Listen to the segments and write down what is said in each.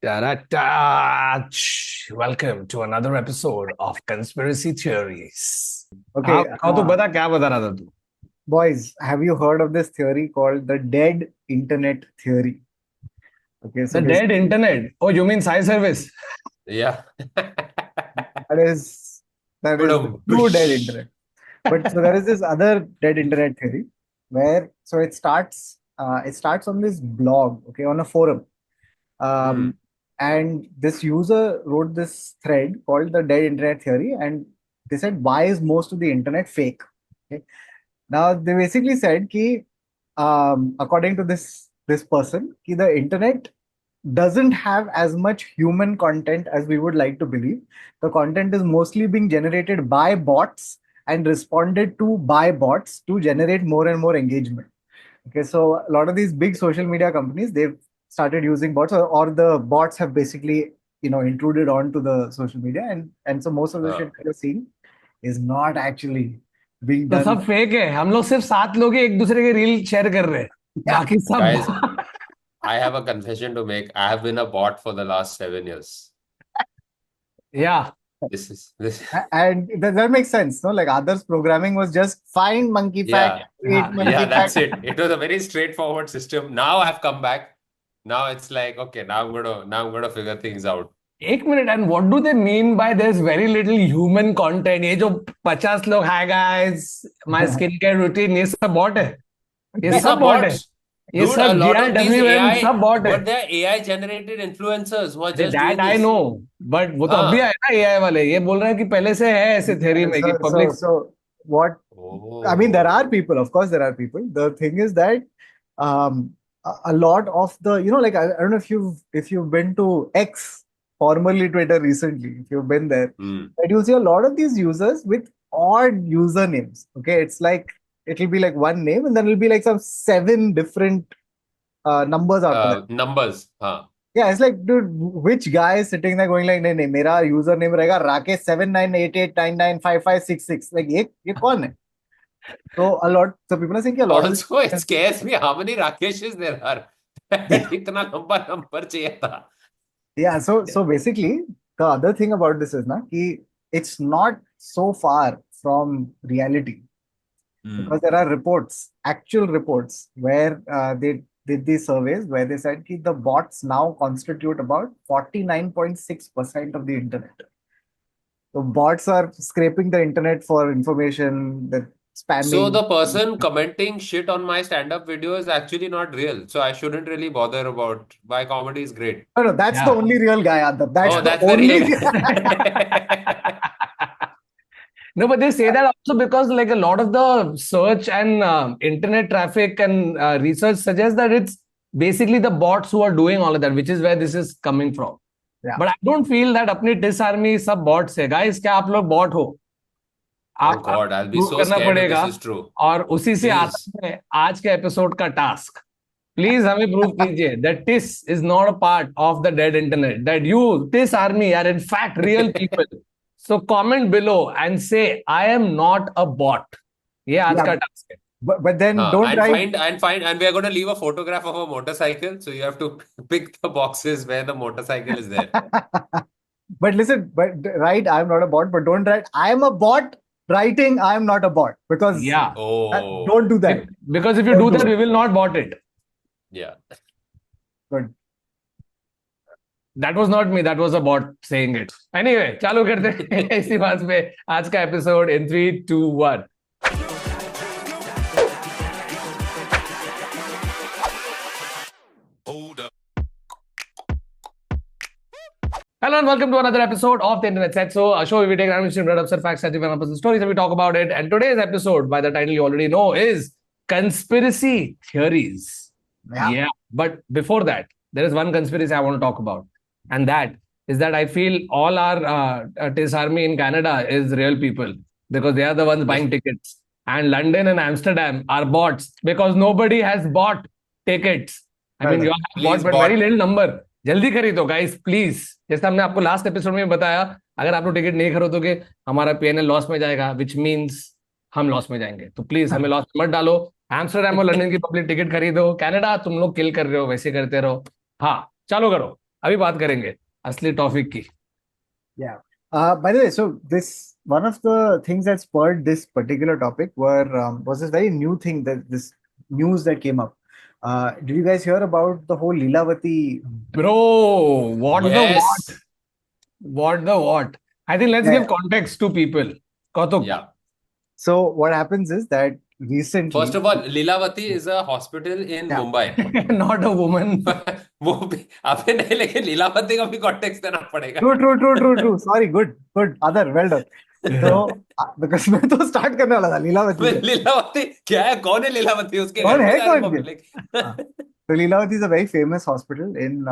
Da-da-da. Welcome to another episode of Conspiracy Theories. Okay, तो बता क्या बता रहा था तू? boys, have you heard of this theory called the dead internet theory? Okay, so The dead internet. Oh, you mean Sai service? Yeah. that is the Ba-dum. true dead internet. But so there is this other dead internet theory where it starts on this blog, okay, on a forum. And this user wrote this thread called the dead internet theory, and they said, why is most of the internet fake? Okay. Now they basically said ki, according to this person, ki the internet doesn't have as much human content as we would like to believe. The content is mostly being generated by bots and responded to by bots to generate more and more engagement. Okay, so a lot of these big social media companies, they've started using bots, or the bots have basically intruded onto the social media, and so most of the shit that you're seeing is not actually being तो done. सब fake है. हम लोग सिर्फ 7 लोग ही एक दूसरे के रील शेयर कर रहे हैं. बाकी सब Guys, I have a confession to make. I have been a bot for the last 7 years. yeah. And that makes sense, no? Like Adar's programming was just find monkey fact, Yeah, monkey that's fact. it. It was a very straightforward system. Now I've come back. Now it's like, okay, now I'm gonna figure things out. एक minute. And what do they mean by there's very little human content? ये जो 50 लोग hi guys, my skincare routine, ये सब bot है. ये These सब are bot है. bots. ये Dude, a सब lot of these GIWM AI, सब बॉट है. but they're AI generated influencers who are just That doing I this. know, but वो तो अभी आया ना AI वाले. ये बोल रहे हैं कि पहले से है ऐसे theory में कि public. So what? I mean, there are people. Of course, there are people. The thing is that a lot of the like I don't know if you've been to X, formerly Twitter, recently. If you've been there, but you'll see a lot of these users with odd usernames. Okay, it's like it'll be like one name, and then it'll be like some 7 different numbers after that. Numbers, Yeah, it's like, dude, which guy is sitting there going like, नहीं, मेरा username रहेगा Racket 7988995566. Like, ये कौन है? So people are saying कि a lot. Also, it scares me how many Rakeshes there are. इतना लंबा number चाहिए था. Yeah, so basically, the other thing about this is कि it's not so far from reality. Because there are reports, actual reports, where they did these surveys where they said that the bots now constitute about 49.6% of the internet. So bots are scraping the internet for information, that spamming. So the person commenting shit on my stand-up video is actually not real. So I shouldn't really bother about my comedy is great. No, that's the only real guy, Adar. That's the real guy. No, but they say that also because like a lot of the search and internet traffic and research suggests that it's basically the bots who are doing all of that, which is where this is coming from. Yeah. But I don't feel that अपनी TISS army सब bots है. Guys, क्या आप लोग bot हो? Oh God, I'll be so scared if this is true. और उसी से आता है आज के एपिसोड का टास्क. Please हमें प्रूव कीजिए that TIS is not a part of the dead internet. That you, TIS army, are in fact real people. So comment below and say, I am not a bot. ये आज का task है. But then don't find and we are going to leave a photograph of a motorcycle. So you have to pick the boxes where the motorcycle is there. But listen, write I am not a bot, but don't write I am a bot writing I am not a bot, because don't do that. Because if you do that, we will not bot it. Yeah. Good. That was not me. That was a bot saying it. Anyway, चालू करते हैं इसी बात पे आज का episode in 3, 2, 1. Hello and welcome to another episode of the Internet Set. So, a show where we take random read absurd facts, scientific and stories, and we talk about it. And today's episode, by the title you already know, is conspiracy theories. Yeah. But before that, there is one conspiracy I want to talk about. And that is that I feel all our TIS army in Canada is real people because they are the ones buying tickets. And London and Amsterdam are bots because nobody has bought tickets. I mean, you have bought, but very little number. जल्दी खरीदो guys please. जैसे हमने आपको last episode में बताया, अगर आप लोग टिकट नहीं खरीदोगे हमारा पीएनएल लॉस में जाएगा, विच मींस हम लॉस में जाएंगे. तो प्लीज हमें लॉस मत डालो. एम्स्टरडैम और लंदन की पब्लिक टिकट खरीदो. कनाडा तुम लोग किल कर रहे हो, वैसे करते रहो. हाँ, चालू करो. अभी बात करेंगे असली टॉपिक की. Yeah. By the way, so this one of the things that spurred this particular topic was this very new thing, that this news that came up. Did you guys hear about the whole Lilavati? Bro, what the what? Yes. What the what? I think let's Yeah. give context to people. Kautuk. Yeah. So what happens is that recently, First of all, Lilavati is a hospital in yeah, Mumbai. Not a woman. वो भी अबे नहीं, लेकिन लीलावती का भी context देना पड़ेगा. true. Sorry, good. Other, well done. So because मैं तो start करने वाला था लीलावती से. लीलावती क्या है? कौन है लीलावती? उसके कौन घर है पे जा रही कौन के? Public. So Lilavati is a very famous hospital in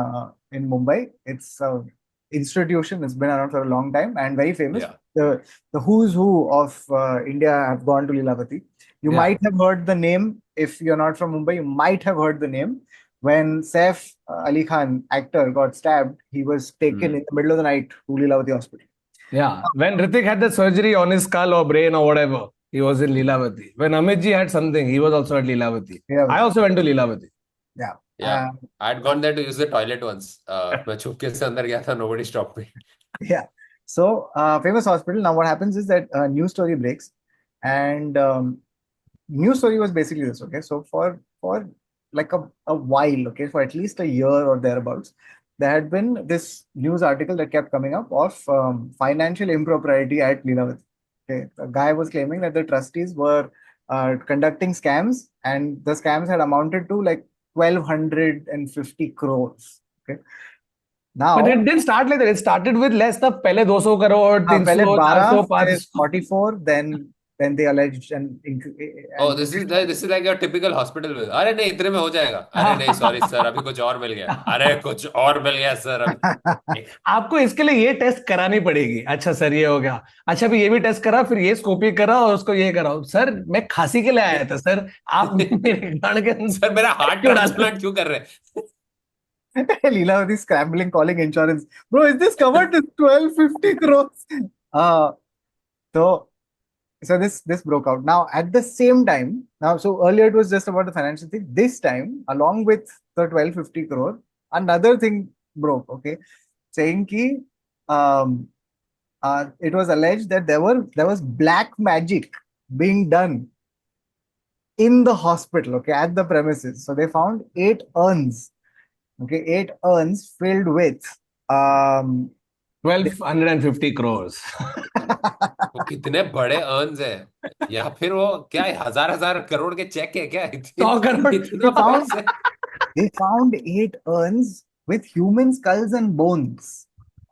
Mumbai. It's a institution. It's been around for a long time and very famous. Yeah. The who's who of India have gone to Lilavati. You Yeah. might have heard the name if you're not from Mumbai. You might have heard the name when Saif Ali Khan, actor, got stabbed. He was taken in the middle of the night to Lilavati Hospital. Yeah. When Ritik had the surgery on his skull or brain or whatever, he was in Lilavati. When Amit ji had something, he was also at Lilavati. Yeah. I also went to Lilavati. Yeah. Yeah. I had gone there to use the toilet once. मैं चुपके से अंदर गया था. Nobody stopped me. Yeah. So, famous hospital. Now, what happens is that a news story breaks, and news story was basically this. Okay, so for like a while, okay, for at least a year or thereabouts, there had been this news article that kept coming up of financial impropriety at Lilavati. Okay, the guy was claiming that the trustees were conducting scams, and the scams had amounted to like 1,250 crores. Okay. Now, But it didn't start like that. It started with less stuff. पहले 200 crore, 300, पहले 12, 400, फिर 500. 44, then they alleged and Oh, this is like your typical hospital bill. अरे नहीं, इतने में हो जाएगा. अरे नहीं, sorry सर, अभी कुछ और मिल गया. अरे कुछ और मिल गया सर अभी. आपको इसके लिए ये टेस्ट करानी पड़ेगी. अच्छा सर, ये हो गया. अच्छा भी ये भी टेस्ट करा, फिर ये स्कोपी करा और उसको ये कराओ. सर मैं खांसी के लिए आया था सर, आप मेरे गांड के अंदर सर मेरा हार्ट ट्रांसप्लांट क्यों कर रहे हैं? Lilavati scrambling, calling insurance. Bro, is this covered? This 1,250 crores. So this broke out. Now, at the same time, so earlier it was just about the financial thing. This time, along with the 1,250 crore, another thing broke, okay? Saying ki, it was alleged that there was black magic being done in the hospital, okay, at the premises. So they found 8 urns. Okay, 8 urns filled with 1,250 crores. वो कितने बड़े earns है, या फिर वो क्या है, हजार करोड़ के चेक है क्या? 100 crore. इतना They found 8 urns with human skulls and bones.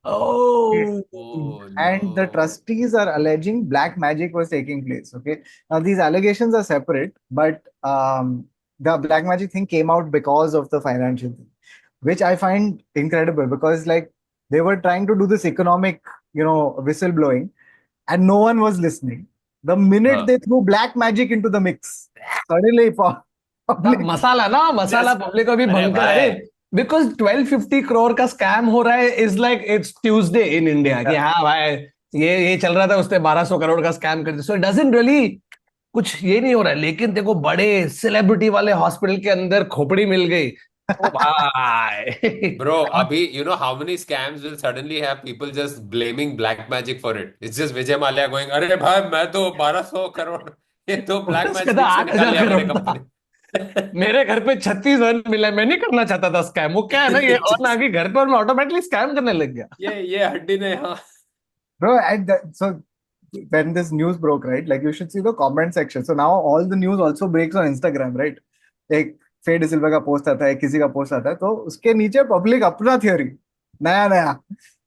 Oh. And the trustees are alleging black magic was taking place. Okay, now these allegations are separate, but the black magic thing came out because of the financial thing, which I find incredible, because like they were trying to do this economic, whistleblowing, and no one was listening. The minute they threw black magic into the mix, suddenly masala public को भी भंग कर रहे, because 1,250 crore का scam हो रहा है is like it's Tuesday in India. कि हाँ भाई ये चल रहा था, उसने 1,200 crore का स्कैम कर दिया. So it doesn't really कुछ ये नहीं हो रहा है. लेकिन देखो बड़े सेलिब्रिटी वाले हॉस्पिटल के अंदर खोपड़ी मिल गई. Oh, bye. Bro, abhi, you know how many scams will suddenly have people just blaming black magic for it? It's just Vijay Mallya going, अरे भाई मैं तो 1,200 करोड़ ये तो black magic से निकाल लिया मैंने कंपनी. मेरे घर पे 36 अर्न मिला. मैं नहीं करना चाहता था स्कैम. वो क्या है ना, ये अर्न आ गई घर पे और मैं ऑटोमेटिकली स्कैम करने लग गया. ये हड्डी ने, हाँ. Bro, so when this news broke, right? Like you should see the comment section. So now all the news also breaks on Instagram, right? Like फे डिसिल्वा का पोस्ट आता है, किसी का पोस्ट आता है, तो उसके नीचे पब्लिक अपना थियोरी नया.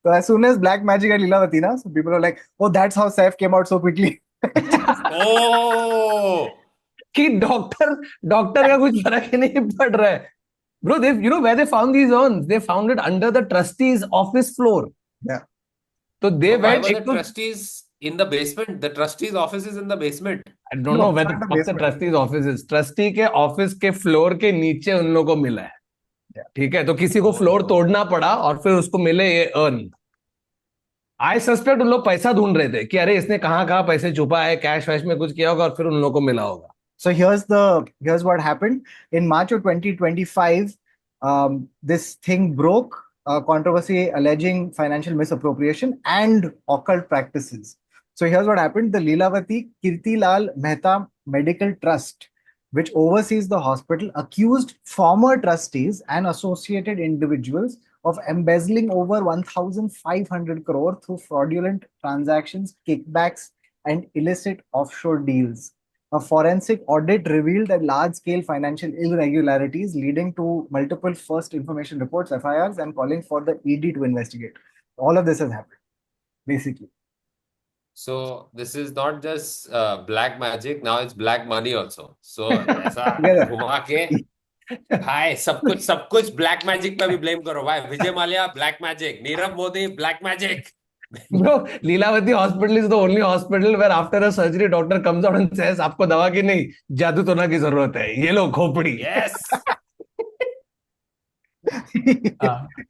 तो as soon as black magic at Lilavati ना, so people are like, oh, that's how Saif came out so quickly. Oh, कि डॉक्टर का कुछ फर्क ही नहीं पड़ रहा है. Bro, you know where they found these urns? They found it under the trustees' office floor. Yeah. So they why went. were the trustees in the basement? The trustees' office is in the basement. I don't know where the trustees' office is. Trustee के office के floor के नीचे उन लोगों को मिला है. ठीक है, तो किसी को फ्लोर तोड़ना पड़ा और फिर उसको मिले ये अर्न. आई सस्पेक्ट उन लोग पैसा ढूंढ रहे थे कि अरे इसने कहाँ पैसे छुपा है, कैश वैश में कुछ किया होगा और फिर उन लोगों को मिला होगा. So here's what happened in March of 2025. This thing broke. controversy alleging financial misappropriation and occult practices. So here's what happened. The Lilavati Kirtilal Mehta Medical Trust, which oversees the hospital, accused former trustees and associated individuals of embezzling over 1,500 crore through fraudulent transactions, kickbacks, and illicit offshore deals. A forensic audit revealed that large-scale financial irregularities leading to multiple first information reports, FIRs, and calling for the ED to investigate. All of this has happened, basically. So this is not just black magic, now it's black money also. So ऐसा Together. घुमा के भाई सब कुछ black magic पे भी blame करो भाई. Vijay Mallya black magic, Nirav Modi black magic. Bro, Lilavati Hospital is the only hospital where after a surgery, doctor comes out and says, आपको दवा की नहीं, जादू टोना की जरूरत है. ये लो खोपड़ी. Yes.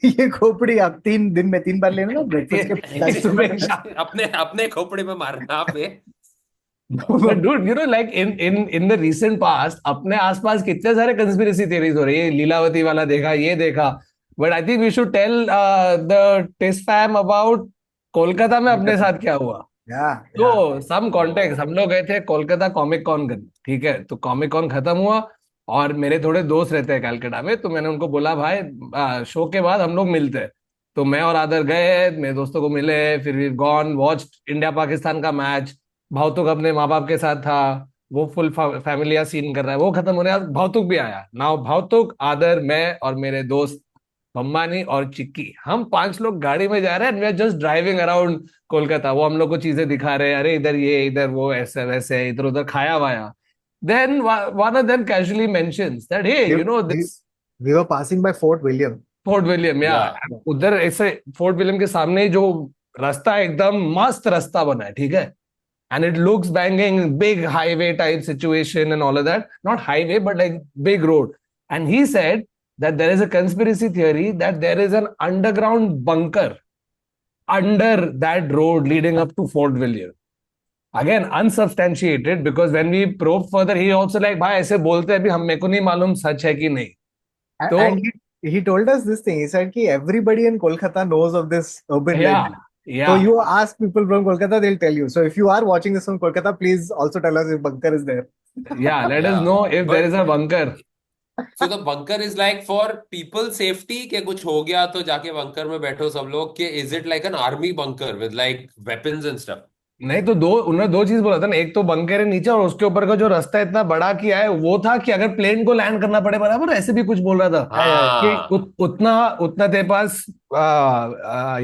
ये खोपड़ी आप 3 दिन में 3 बार लेना ना ब्रेकफास्ट के सुबह शाम. अपने खोपड़ी में मारना आप ये. But dude, you know, like in the recent past, अपने आसपास कितने सारे conspiracy theories हो रही है. लीलावती वाला देखा, ये देखा. But I think we should tell the Tis fam about Kolkata में अपने साथ क्या हुआ. तो सम कॉन्टेक्स्ट, हम लोग गए थे कोलकाता कॉमिक कॉन करने. ठीक है, तो कॉमिक कॉन खत्म हुआ और मेरे थोड़े दोस्त रहते हैं कलकत्ता में, तो मैंने उनको बोला भाई शो के बाद हम लोग मिलते हैं. तो मैं और आदर गए, मेरे दोस्तों को मिले, फिर we gone watched India Pakistan का मैच. भावतुक अपने माँ बाप के साथ था, वो फुल फैमिली सीन कर रहा है. वो खत्म होने बाद भावतुक भी आया. नाउ भावतुक, आदर, मैं और मेरे दोस्त बम्बानी और चिक्की, हम 5 लोग गाड़ी में जा रहे हैं. We are just driving around Kolkata. वो हम लोग को चीजें दिखा रहे हैं, अरे इधर ये, इधर वो, ऐसे वैसे, इधर उधर खाया via. Then one of them casually mentions that, hey, you know this. We were passing by Fort William. Fort William, yeah. उधर ऐसे फोर्ट विलियम के सामने ही जो रास्ता है, एकदम मस्त रास्ता बना है. ठीक है, and it looks banging, big highway type situation and all of that. Not highway, but like big road. And he said that there is a conspiracy theory that there is an underground bunker under that road leading up to Fort William. Again, unsubstantiated, because when we probe further, he also like, भाई ऐसे बोलते हैं, अभी हम मेरे को नहीं मालूम सच है कि नहीं. तो And he told us this thing. He said कि everybody in Kolkata knows of this urban legend. Yeah. So you ask people from Kolkata, they'll tell you. So if you are watching this from Kolkata, please also tell us if bunker is there. Yeah, let us know if there is a bunker. So the bunker is like for people safety, कि कुछ हो गया तो जाके bunker में बैठो सब लोग, कि is it like an army bunker with like weapons and stuff? नहीं तो उन्होंने 2 चीज बोला था ना. एक तो बंकर है नीचे, और उसके ऊपर का जो रास्ता इतना बड़ा किया है, वो था कि अगर प्लेन को लैंड करना पड़े, बराबर ऐसे भी कुछ बोल रहा था. कि उतना तेरे पास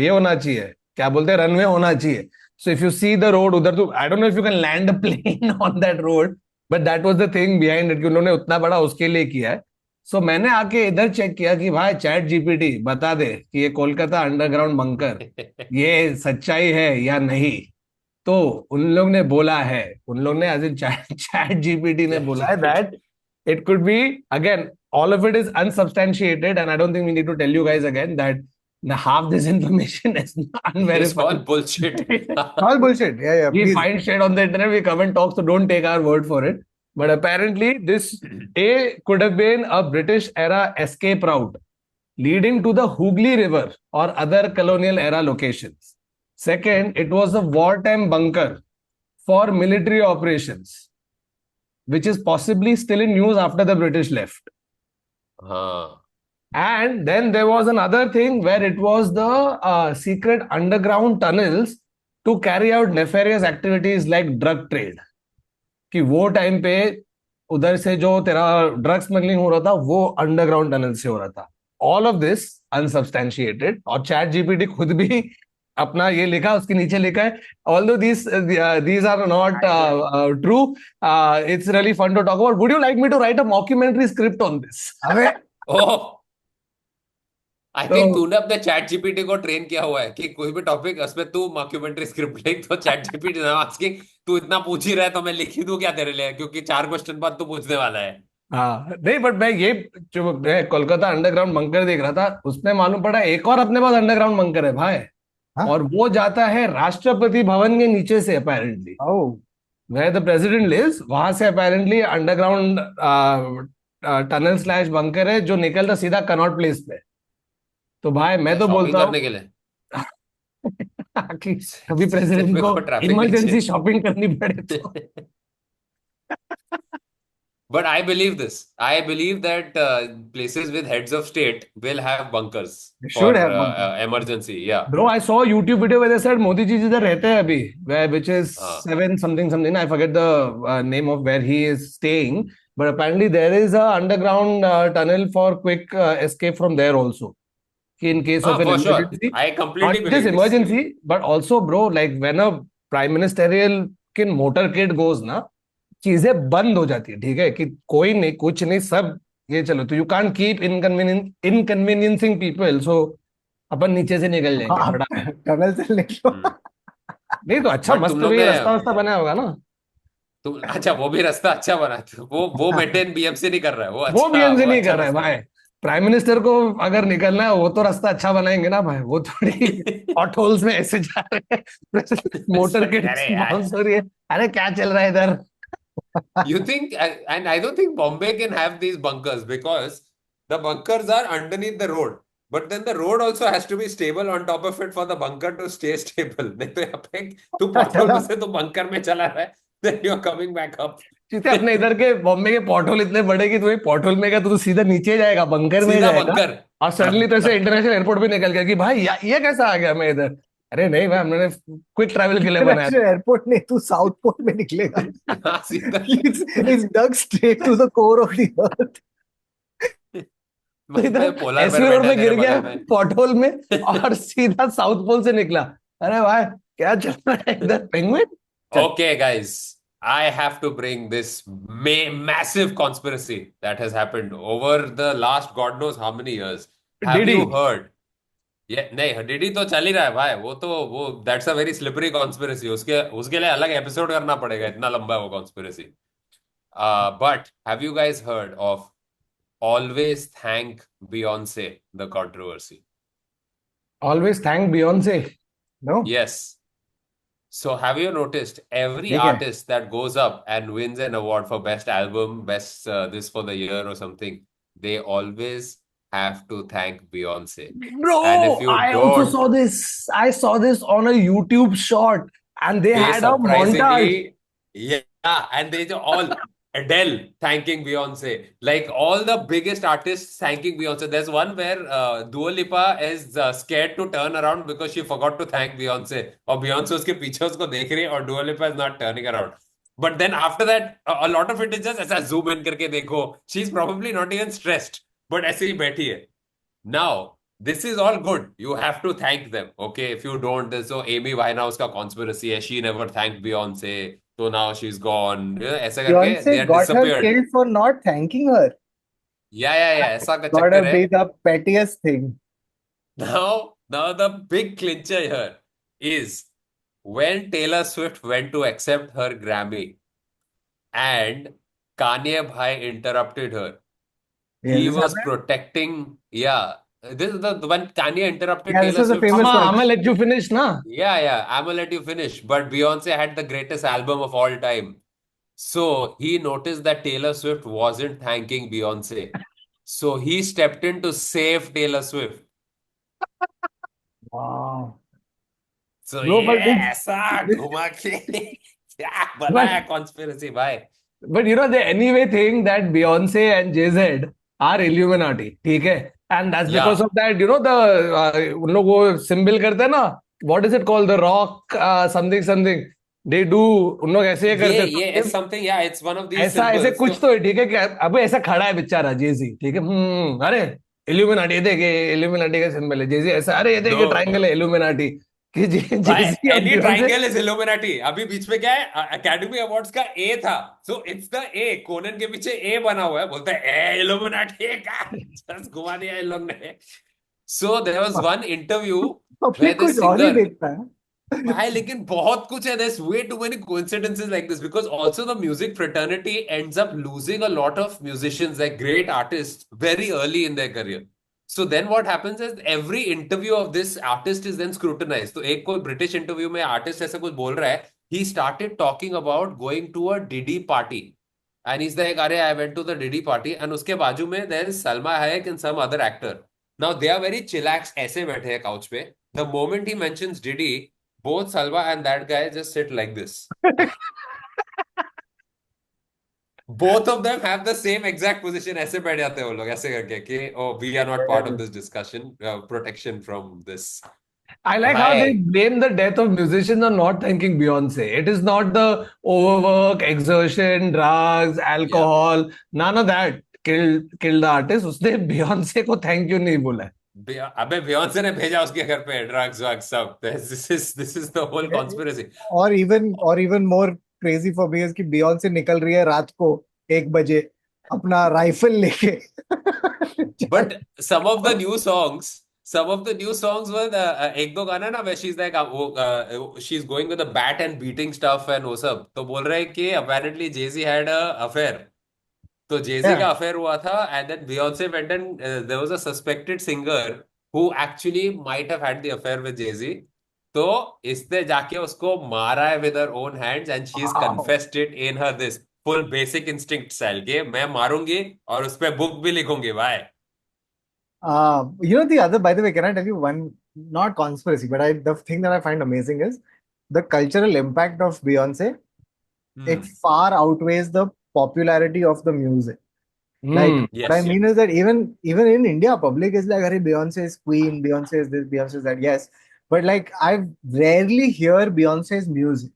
ये होना चाहिए, क्या बोलते हैं, रनवे होना चाहिए. So if you see the road उधर, तो I don't know if you can land a plane on that road, but that was the thing behind it कि उन्होंने उतना बड़ा उसके लिए किया है. सो मैंने आके इधर चेक किया कि भाई चैट जीपीटी बता दे कि ये कोलकाता अंडरग्राउंड बंकर ये सच्चाई है या नहीं. तो उन लोग ने बोला है, उन लोग ने एज इन चैट जीपीटी ने बोला है that it could be, again all of it is unsubstantiated, and I don't think we need to tell you guys again that half this information is unverified. It's all bullshit. All bullshit. Yeah. We Please. find shit on the internet, we come and talk, so don't take our word for it. But apparently this could have been a British era escape route leading to the Hooghly River or other colonial era locations. Second, it was a wartime bunker for military operations, which is possibly still in use after the British left. And then there was another thing where it was the secret underground tunnels to carry out nefarious activities like drug trade. कि वो time पे उधर से जो तेरा drug smuggling हो रहा था वो अंडरग्राउंड टनल से हो रहा था. ऑल ऑफ दिस अनसब्सटैंशिएटेड, और चैट जीपीटी खुद भी अपना ये लिखा, उसके नीचे लिखा है although these are not true, it's really fun to talk about. Would you like me to write a mockumentary script on this? I think तूने अपने चैट जीपीटी को ट्रेन किया हुआ है कि कोई भी टॉपिक उसमें तू मॉक्यूमेंट्री स्क्रिप्ट लिख, तो चैट जीपीटी ना आस्किंग तू इतना पूछ ही रहा है तो मैं लिख ही दूं क्या तेरे लिए, क्योंकि 4 क्वेश्चन बाद तू पूछने वाला है. हाँ नहीं, बट मैं ये जो मैं कोलकाता अंडरग्राउंड बंकर देख रहा था, उसमें मालूम पड़ा एक और अपने पास अंडरग्राउंड बंकर है भाई. और वो जाता है राष्ट्रपति भवन के नीचे से apparently, where the president lives, वहां से apparently underground tunnel slash bunker है जो निकलता सीधा कनॉट प्लेस पे. तो भाई मैं तो शॉपिंग बोलता करने हूँ के लिए कि कभी प्रेसिडेंट मेरे को को ट्रैफिक के इमरजेंसी नीचे शॉपिंग करनी पड़े तो। But I believe this. I believe that places with heads of state will have bunkers should for have bunker. emergency. Yeah. Bro, I saw a YouTube video where they said Modi ji जिधर रहते हैं अभी, where which is Uh, seven something something. I forget the name of where he is staying, but apparently there is a underground tunnel for quick escape from there also. In case of an for sure. emergency, I not completely just believe this. emergency, but also, bro, like when a prime ministerial kin motorcade goes ना, चीजें बंद हो जाती है, ठीक है, कि कोई नहीं, कुछ नहीं, सब ये चलो, तो यू कांट कीप इनकन्वीनियंसिंग पीपल, सो अपन नीचे से निकल जाएंगे आप बड़ा। टनल से निकलो। नहीं तो अच्छा बट तुम मस्त लोग भी ने रास्ता वास्ता बना होगा ना। तुम अच्छा वो भी रास्ता अच्छा बना वो मेंटेन बीएमसी नहीं कर रहा है वो भी एनसी वो नहीं अच्छा कर रहा है रास्ता भाई। प्राइम मिनिस्टर को अगर निकलना है वो तो रास्ता अच्छा बनाएंगे ना भाई, वो थोड़ी हॉट होल्स में ऐसे जा रहे हैं, मोटर के अरे यार बाउंस हो रही है, अरे क्या चल रहा है इधर। you think and I don't think Bombay can have these bunkers because the bunkers are underneath the road but then the road also has to be stable on top of it for the bunker to stay stable नहीं तो यहाँ पे तू pothole में से तो bunker में चला रहा है then you are coming back up चीते अपने इधर के बॉम्बे के पॉटहोल इतने बड़े कि तुम्हें पॉटहोल में क्या, तू तो सीधा नीचे जाएगा, बंकर में सीधा जाएगा, बंकर और सडनली तो ऐसे इंटरनेशनल एयरपोर्ट पे निकल गया कि भाई ये कैसा आ गया मैं इधर। अरे नहीं भाई, हमने क्विक ट्रैवल के लिए बनाया इंटरनेशनल एयरपोर्ट नहीं, तू साउथ पोल में निकलेगा। हाँ सीधा It's dug straight to the core of the earth. तो वहीं पे इधर पोलर बेर एसवी रोड बैठा है में तेरे गिर गया बगल में पॉटहोल में, और सीधा साउथ पोल से निकला। अरे भाई क्या चल रहा है इधर, पेंगुइन। चल Okay, guys, I have to bring this massive conspiracy that has happened over the last God knows how many years. Have DD. you heard? ये नहीं डीडी तो चल ही रहा है भाई वो that's a very slippery conspiracy उसके उसके लिए अलग एपिसोड करना पड़ेगा इतना लंबा है वो conspiracy but have you guys heard of always thank Beyonce the controversy always thank Beyonce. No? Yes So have you noticed every ठीक है। artist that goes up and wins an award for best album, best this for the year or something, they always have to thank Beyonce. And if Bro, you I also don't, saw this. I saw this on a YouTube short, and they they had a montage. surprisingly, yeah, and they all Adele thanking Beyonce, like all the biggest artists thanking Beyonce. There's one where Dua Lipa is scared to turn around because she forgot to thank Beyonce, और Beyonce उसके पीछे उसको देख रही है और Dua Lipa is not turning around. But then after that, a lot of it is just ऐसा zoom in करके देखो. She's probably not even stressed, but ऐसे ही बैठी है. Now, this is all good. You have to thank them. Okay, if you don't, there's so Amy Winehouse का conspiracy है. She never thanked Beyonce. So now she's gone. ऐसा करके they Beyonce are got her disappeared. killed for not thanking her. Yeah. ऐसा का Gotta चक्कर है. be the pettiest thing. Now the big clincher here is when Taylor Swift went to accept her Grammy and Kanye Bhai interrupted her. Yeah, He this was happened. protecting, yeah. This is the when Kanye interrupted Yeah, this Taylor was a Swift's famous I'm one. gonna let you finish, na. Yeah. I'm gonna let you finish. But Beyonce had the greatest album of all time. So he noticed that Taylor Swift wasn't thanking Beyonce. So he stepped in to save Taylor Swift. Wow. So Bro, but yeah, ऐसा this, घुमा के क्या बनाया But conspiracy भाई. but you know they anyway think that Beyonce and Jay-Z are Illuminati, ठीक है? And that's because Yeah. of that, you know the उन लोग वो symbol करते हैं ना, what is it called, the rock something they do, उन लोग ऐसे ये करते हैं, ये तो it's something, yeah, it's one of these ऐसा ऐसे symbols. कुछ तो है, ठीक है, कि अबे ऐसा खड़ा है बेचारा जेजी, ठीक है, अरे इल्यूमिनाटी, ये देखे इल्यूमिनाटी का सिंबल है जेजी, ऐसा, अरे ये देखे No. ट्रायंगल है इल्यूमिनाटी, कि भाई जेजी और any Beyonce. Triangle is illuminati अभी बीच में क्या है एकेडमी अवार्ड्स का ए था so it's the A Conan के पीछे ए बना हुआ है बोलता है ए इल्यूमिनाटी का जस्ट घुमा दिया इन लोग ने so there was one interview where public this कुछ और ही सिंगर देखता है। भाई लेकिन बहुत कुछ है there's way too many coincidences like this because also the music fraternity ends up losing a lot of musicians like great artists very early in their career so then what happens is every interview of this artist is then scrutinized तो एक कोई British interview में artist ऐसा कुछ बोल रहा है he started talking about going to a Diddy party and he's like अरे I went to the Diddy party and उसके बाजू में there is Salma Hayek and some other actor Now they are very chillax ऐसे बैठे हैं couch पे. The moment he mentions Diddy, both Salva and that guy just sit like this. Both of them have the same exact position. ऐसे बैठ जाते हैं वो लोग ऐसे करके कि oh we are not part of this discussion. Protection from this. I like how they blame the death of musicians on not thanking Beyonce. It is not the overwork, exertion, drugs, alcohol, none of that killed the artist. उसने Beyonce को thank you नहीं बोला है. अबे Beyonce ने भेजा उसके घर पे drugs सब. This is the whole conspiracy. और even more crazy for me is कि Beyonce निकल रही है रात को 1 बजे अपना राइफल लेके. But some of the new songs were एक दो गाना ना where she's like she's going with a bat and beating stuff and वो सब. तो बोल रहे हैं कि apparently Jay-Z had a affair. तो Jay-Z का affair हुआ था and then Beyonce went and there was a suspected singer who actually might have had the affair with Jay-Z. तो इसने जाके उसको मारा है with her own hands and she's confessed it in her this full basic instinct style के मैं मारूंगी और उस पे बुक भी लिखूंगी भाई. The other, by the way, can I tell you one, not conspiracy, but the thing that I find amazing is the cultural impact of Beyonce. It far outweighs the popularity of the music. Like, Yes, what I mean is that even in India, public is like, "Arey, Beyonce is queen, Beyonce is this, Beyonce is that." Yes, but like I rarely hear Beyonce's music.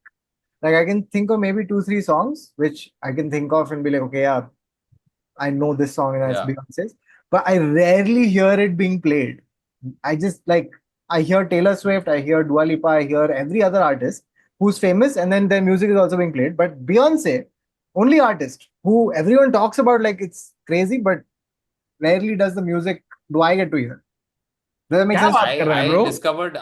Like I can think of maybe 2-3 songs which I can think of and be like, okay, yeah, I know this song and it's Beyonce's, but I rarely hear it being played. I just like, I hear Taylor Swift, I hear Dua Lipa, I hear every other artist who's famous and then their music is also being played. But Beyonce, only artist who everyone talks about like it's crazy, but rarely does the music do I get to hear. Does that make sense? I discovered, which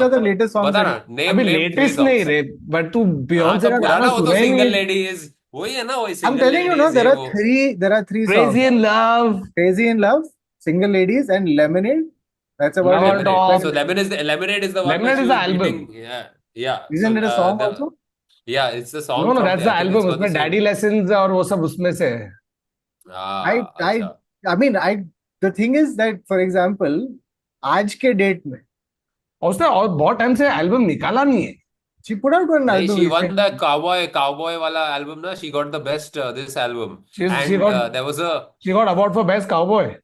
are the latest songs? Name latest नहीं रे, but तू Beyonce का गाना वो तो single lady is वही है ना वही. I'm telling you, no, there are three songs. Crazy in Love, Single Ladies, and Lemonade. That's about Lemonade. So Lemonade is the one. Lemonade is the album. Yeah. Isn't it a song also? Yeah, it's the song. No, that's the album. उसमें Daddy Lessons और वो सब उसमें से है. I mean, the thing is that, for example, आज के date में उसने और बहुत टाइम से एल्बम निकाला नहीं है. She put out one album. She won the cowboy wala album na. She got the best this album. She got award for best cowboy.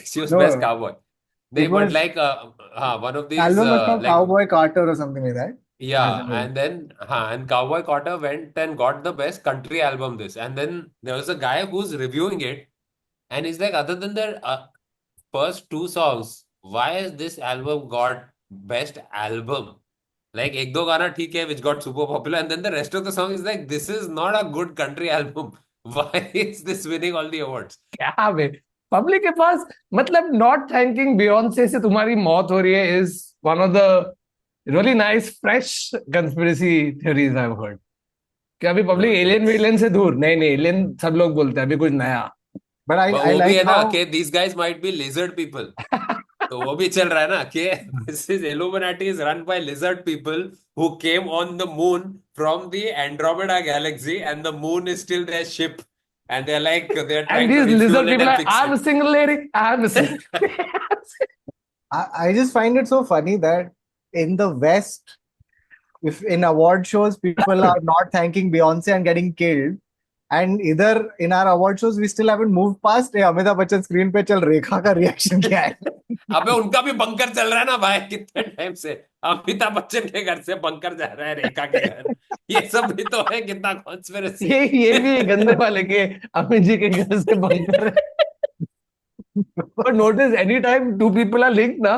She was best cowboy. They were like one of these album like Cowboy Carter or something like that. Yeah, and then and Cowboy Carter went and got the best country album this, and then there was a guy who's reviewing it, and he's like, other than the first 2 songs, why has this album got best album? Like एक दो गाना ठीक है which got super popular and then the rest of the song is like this is not a good country album. Why is this winning all the awards? क्या बे public के पास मतलब not thanking Beyonce से तुम्हारी मौत हो रही है is one of the really nice fresh conspiracy theories I've heard. कि अभी पब्लिक एलियन से दूर नहीं एलियन सब लोग बोलते हैं अभी कुछ नया. But I like how these guys might be lizard people. तो वो भी चल रहा है ना कि this is Illuminati is run by lizard people who came on the moon from the Andromeda galaxy and the moon is still their ship and they're trying to these lizard people and I'm a single lady. I just find it so funny that in the West, if in award shows people are not thanking Beyonce and getting killed, and either in our award shows we still haven't moved past Amitabh Bachchan screen पे चल रेखा का reaction क्या है? अबे उनका भी bunker चल रहा है ना भाई कितने टाइम से. अमिताभ बच्चन के घर से बंकर जा रहा है रेखा के घर. ये सब भी तो है कितना कॉन्स्पिरेसी. ये भी गंदे वाले के अमित जी के घर से बंकर है. But notice anytime 2 people are linked ना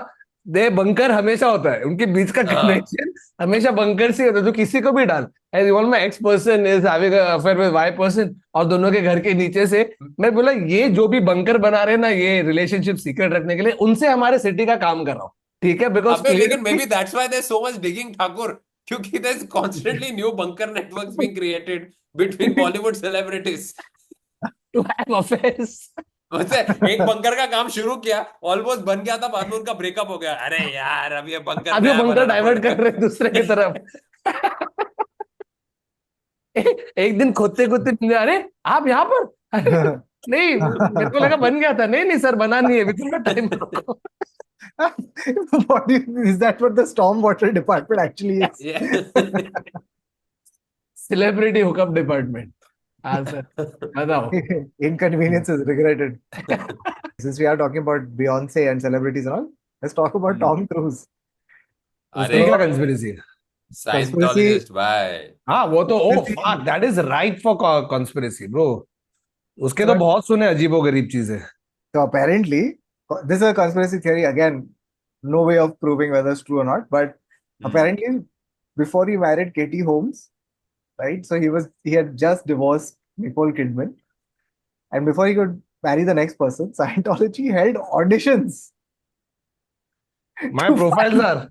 दे बंकर हमेशा होता है उनके बीच का कनेक्शन हमेशा बंकर से होता है. तो किसी को भी डाल as one my ex person is having an affair with Y person और दोनों के घर के नीचे से मैं बोला ये जो भी बंकर बना रहे हैं ना ये रिलेशनशिप सीक्रेट रखने के लिए उनसे हमारे सिटी का काम कर रहा हूँ. ठीक है बिकॉज लेकिन maybe that's why there's so much digging Thakur क्योंकि there's constantly new bunker networks being created between Bollywood celebrities to have affairs. एक बंकर का काम शुरू किया ऑलमोस्ट बन गया था बाद में उनका ब्रेकअप हो गया. अरे यार अब ये बंकर डाइवर्ट कर रहे दूसरे की तरफ. एक दिन खोदते खोदते अरे आप यहाँ पर नहीं मेरे को लगा बन गया था. नहीं नहीं सर बना नहीं है. With time. Is that what the stormwater department actually is? Yeah. Celebrity hookup department. हाँ सर बताओ. Inconvenience is regretted. Since we are talking about Beyonce and celebrities and all, let's talk about Tom Cruise. उसकी अरे क्या conspiracy है? Conspiracy. Scientologist भाई. हाँ वो तो oh fuck that is right for conspiracy bro. उसके तो So, बहुत सुने अजीबो गरीब चीजें. so apparently, this is a conspiracy theory. Again, no way of proving whether it's true or not. But apparently, before he married Katie Holmes, right? So he had just divorced Nicole Kidman, and before he could marry the next person, Scientology held auditions My to profiles find are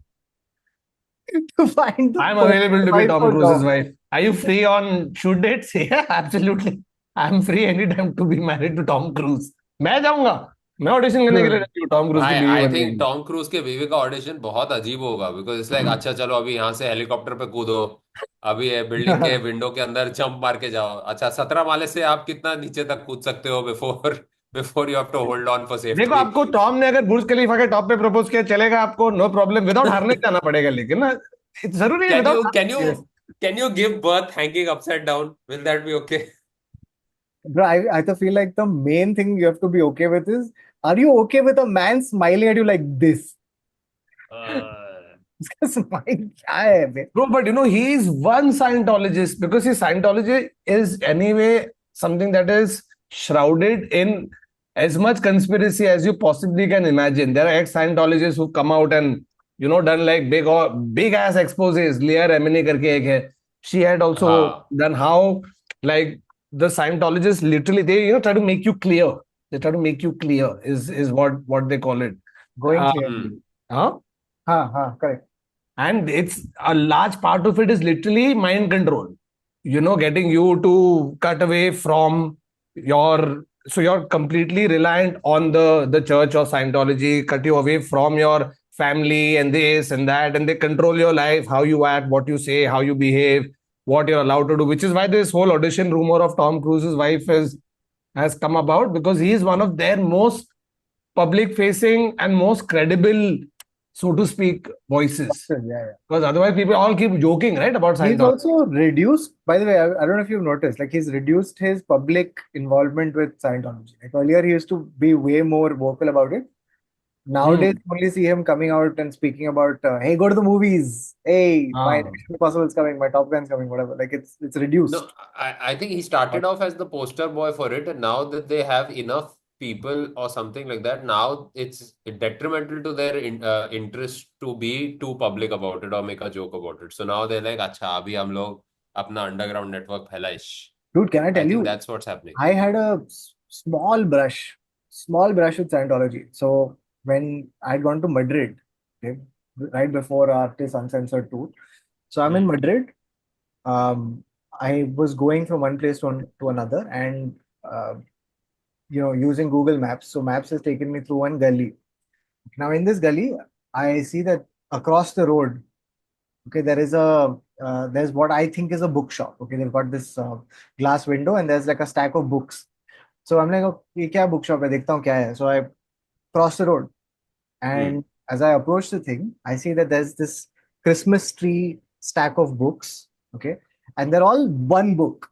to find the I'm perfect available to be wife Tom for Cruise's Tom. wife. Are you free on shoot dates? Yeah, absolutely. I'm free anytime to be married to Tom Cruise. मैं जाऊंगा. मैं audition करने के लिए Dude, ready हूँ Tom cruise की भाई बीवी आई बनने के थिंक लिए. टॉम क्रूज के बीवी का ऑडिशन बहुत अजीब होगा बिकॉज इट्स लाइक अच्छा चलो अभी यहाँ से हेलीकॉप्टर पे कूदो. अभी ये बिल्डिंग के विंडो के अंदर जंप मार के जाओ. अच्छा 17 माले से आप कितना नीचे तक कूद सकते हो before before you have to hold on for देखो सेफ्टी. आपको टॉम ने अगर बुर्ज खलीफा के टॉप पे प्रपोज किया चलेगा आपको नो प्रॉब्लम विदाउट हारने जाना पड़ेगा लेकिन ना जरूरी है can you without. Can you can you give birth hanging upside down will that be okay. bro, I तो feel like the main thing you have to be okay with is, are you okay with a man smiling at you like this? उसका smile क्या है बे? Bro, but you know, he is one Scientologist because his Scientology is anyway something that is shrouded in as much conspiracy as you possibly can imagine. There are ex-Scientologists who come out and done like big ass exposes. Leah Remini करके एक है. She had also हाँ. done how like the Scientologists literally they try to make you clear. They try to make you clear is what they call it. Going clear. Huh? हाँ, correct. And it's a large part of it is literally mind control, getting you to cut away from so you're completely reliant on the church or Scientology, cut you away from your family and this and that, and they control your life, how you act, what you say, how you behave, what you're allowed to do, which is why this whole audition rumor of Tom Cruise's wife has come about, because he is one of their most public facing and most credible, so to speak, voices. Yeah. Because otherwise, people all keep joking, right, about He's Scientology. also reduced, by the way, I don't know if you've noticed, like he's reduced his public involvement with Scientology. Like earlier, he used to be way more vocal about it. Nowadays, you only see him coming out and speaking about, hey, go to the movies. Hey, my Mission Impossible is coming, my Top Gun's coming, whatever. Like it's reduced. No, I think he started off as the poster boy for it, and now that they have enough people or something like that, now it's detrimental to their interest to be too public about it or make a joke about it. So now they're like, अच्छा अभी हम लोग अपना underground network फैलाइश. Dude, can I tell I think you? that's what's happening. I had a small brush with Scientology. So when I'd gone to Madrid, okay, right before our Artist Uncensored tour. So I'm in Madrid. I was going from one place to another, and using Google Maps. So Maps has taken me through one gully. Now in this gully, I see that across the road, okay, there's what I think is a bookshop. Okay, they've got this glass window, and there's like a stack of books. So I'm like, oh, ये क्या bookshop है? देखता हूँ क्या है. So I cross the road, and as I approach the thing, I see that there's this Christmas tree stack of books. Okay, and they're all one book.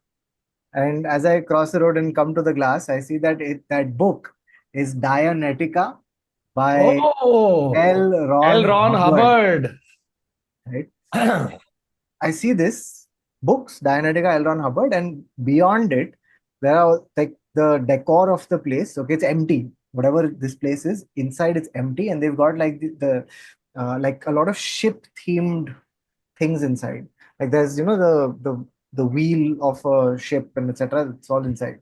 And as I cross the road and come to the glass, I see that that book is Dianetica by L. Ron Hubbard. Right? I see this books, Dianetica, L. Ron Hubbard, and beyond it, there are like the decor of the place. Okay, it's empty. Whatever this place is, inside it's empty, and they've got like the like a lot of ship themed things inside. Like there's the wheel of a ship and etc. It's all inside.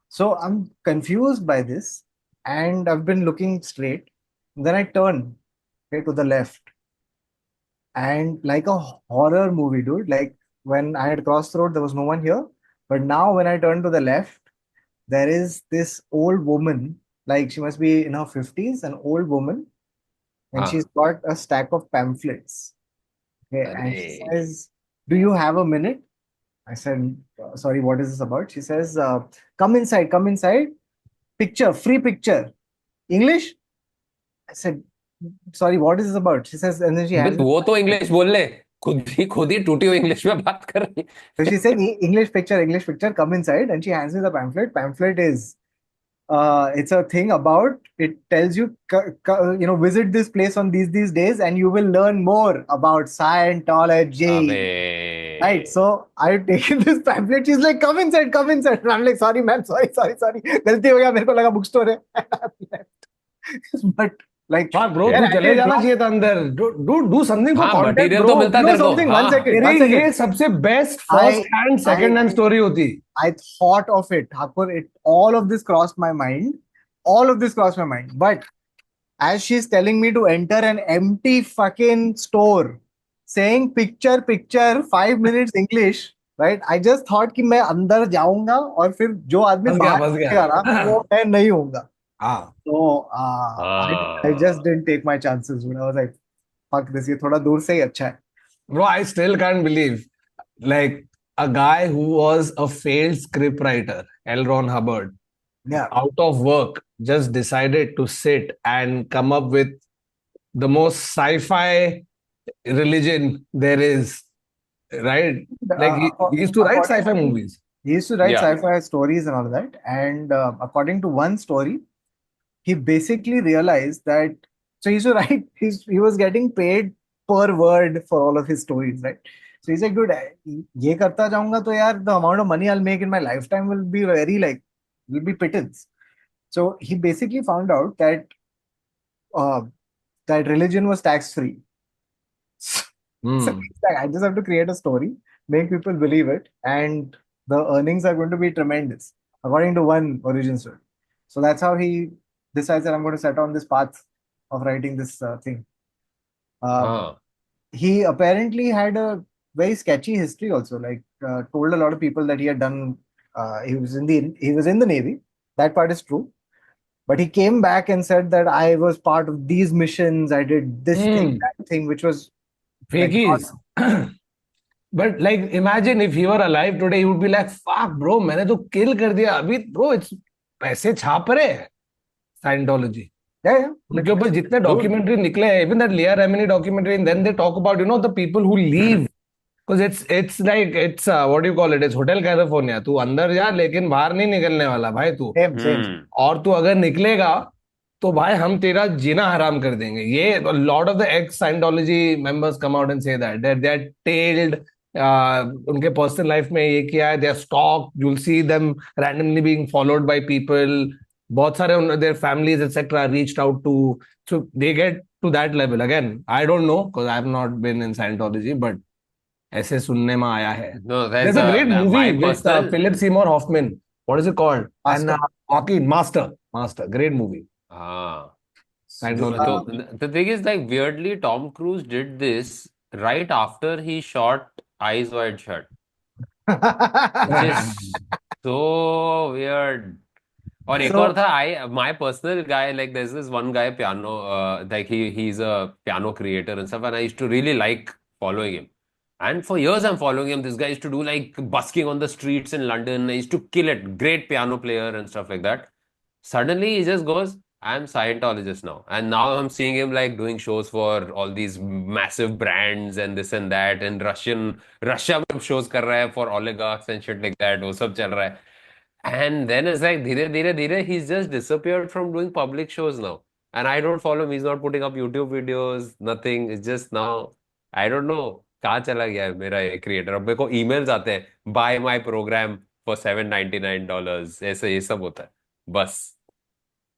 So I'm confused by this, and I've been looking straight. Then I turn to the left, and like a horror movie, dude. Like when I had crossed the road, there was no one here. But now when I turn to the left, there is this old woman. Like she must be in her 50s, an old woman, and she's got a stack of pamphlets. Okay, and she says, "Do you have a minute?" I said, "Sorry, what is this about?" She says, "Come inside, come inside. picture, free picture. English? I said, sorry, what is this about? She says, and then she hands बस me वो the तो pamphlet. English बोल ले, खुद ही टूटी हुई English में बात कर रही So she said, English picture, come inside. And she hands me the pamphlet. Pamphlet is, it's a thing about, it tells you, visit this place on these days and you will learn more about अबे Scientology. Right. So I've taken this pamphlet. She's like, come inside, come inside. And I'm like, sorry, ma'am, sorry. गलती हो गया, मेरे को लगा bookstore है. And I've left. But like, हाँ bro, यार तू ऐसे चले जाना drop, चाहिए था अंदर. डू समथिंग फॉर हाँ कंटेंट मटेरियल ब्रो. तो मिलता you know तेरे को, something, हाँ तेरे one ये second. सबसे best I, first hand I, second hand story होती. I thought of it, Thakur. All of this crossed my mind. All of this crossed my mind. But as she's telling me to enter an empty fucking store, saying picture, 5 minutes English, right? I just thought कि मैं अंदर जाऊंगा और फिर जो आदमी बाहर फंस निकलेगा ना गया. वो मैं नहीं होऊंगा. हाँ So I just हाँ didn't take my chances. I was like, fuck this. ये थोड़ा दूर से ही अच्छा है. bro, I still can't believe like a guy who was a failed scriptwriter, L. Ron Hubbard, Yeah. out of work, just decided to sit and come up with the most sci-fi religion there is, right? Like he used to write According sci-fi to, movies. he used to write या sci-fi stories and all of that. And according to one story, he basically realized that so he used to write he was getting paid per word for all of his stories, right? So he's like, dude, ये करता जाऊंगा तो यार the amount of money I'll make in my lifetime will be very like will be pittance. So he basically found out that uh, that religion was tax free. So Hmm. he's like, I just have to create a story, make people believe it, and the earnings are going to be tremendous, according to one origin story. So that's how he decides that I'm going to set on this path of writing this thing. हाँ He apparently had a very sketchy history also. Like told a lot of people that he had done. He was in the Navy. That part is true. But he came back and said that I was part of these missions. I did this thing, Hmm. that thing, which was like not. Fakies. But like imagine if he were alive today, he would be like, fuck bro, मैंने तो kill कर दिया अभी bro. It's पैसे छाप रहे हैं Scientology. Yeah. उनके ऊपर जितने Dude, डॉक्यूमेंट्री निकले हैं, even that Leah Remini documentary, and then they talk about the people who leave, because it's like it's what do you call it, it's Hotel California. तू अंदर जा लेकिन बाहर नहीं निकलने वाला भाई तू. same. और तू अगर निकलेगा तो भाई हम तेरा जीना हराम कर देंगे. ये lot of the ex Scientology members come out and say that they are told. उनके पर्सनल लाइफ में ये किया है, they are stalk, you will see them randomly being followed by people. बहुत सारे their families etcetera reached out to, so they get to that level. Again I don't know because I have not been in Scientology, but ऐसे सुनने में आया है. no there's There's a great movie my with personal Philip Seymour Hoffman. What is it called? And Master. Joaquin Master. Great movie. हाँ Scientology. so the thing is like weirdly Tom Cruise did this right after he shot Eyes Wide Shut, which is so weird. और एक और So था my personal guy, like there's this one guy piano like he's a piano creator and stuff, and I used to really like following him, and for years I'm following him. This guy used to do like busking on the streets in London. I used to kill it, great piano player and stuff like that. Suddenly he just goes, I'm Scientologist now, and now I'm seeing him like doing shows for all these massive brands and this and that, and Russia में shows कर रहा है for oligarchs and shit like that. वो सब चल रहा है. And then it's like धीरे he's just disappeared from doing public shows now. And I don't follow him. He's not putting up YouTube videos, nothing. It's just now, I don't know कहाँ चला गया है मेरा ये creator. अब मेरे को emails आते हैं, buy my program for $799. ऐसे ये सब होता है. बस.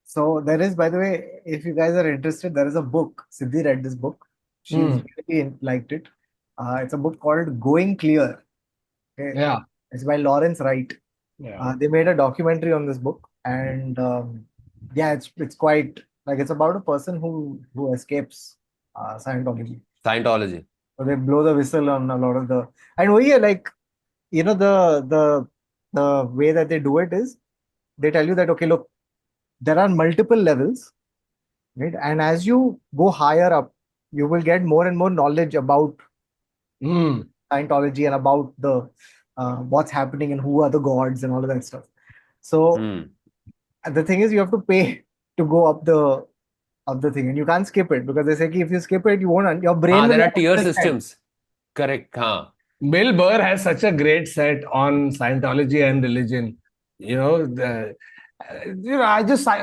So there is, by the way, if you guys are interested, there is a book. Siddhi read this book. She's really liked it. It's a book called Going Clear. Okay. Yeah. It's by Lawrence Wright. Yeah. They made a documentary on this book, and yeah, it's quite like it's about a person who escapes Scientology. Scientology. So they blow the whistle on a lot of the, and we like the way that they do it is they tell you that okay, look, there are multiple levels, right? And as you go higher up, you will get more and more knowledge about Scientology and about the what's happening and who are the gods and all of that stuff. So the thing is, you have to pay to go up the thing, and you can't skip it because they say ki if you skip it, you won't. Your brain will there are not tier understand. systems. Correct. Bill Burr has such a great set on Scientology and religion.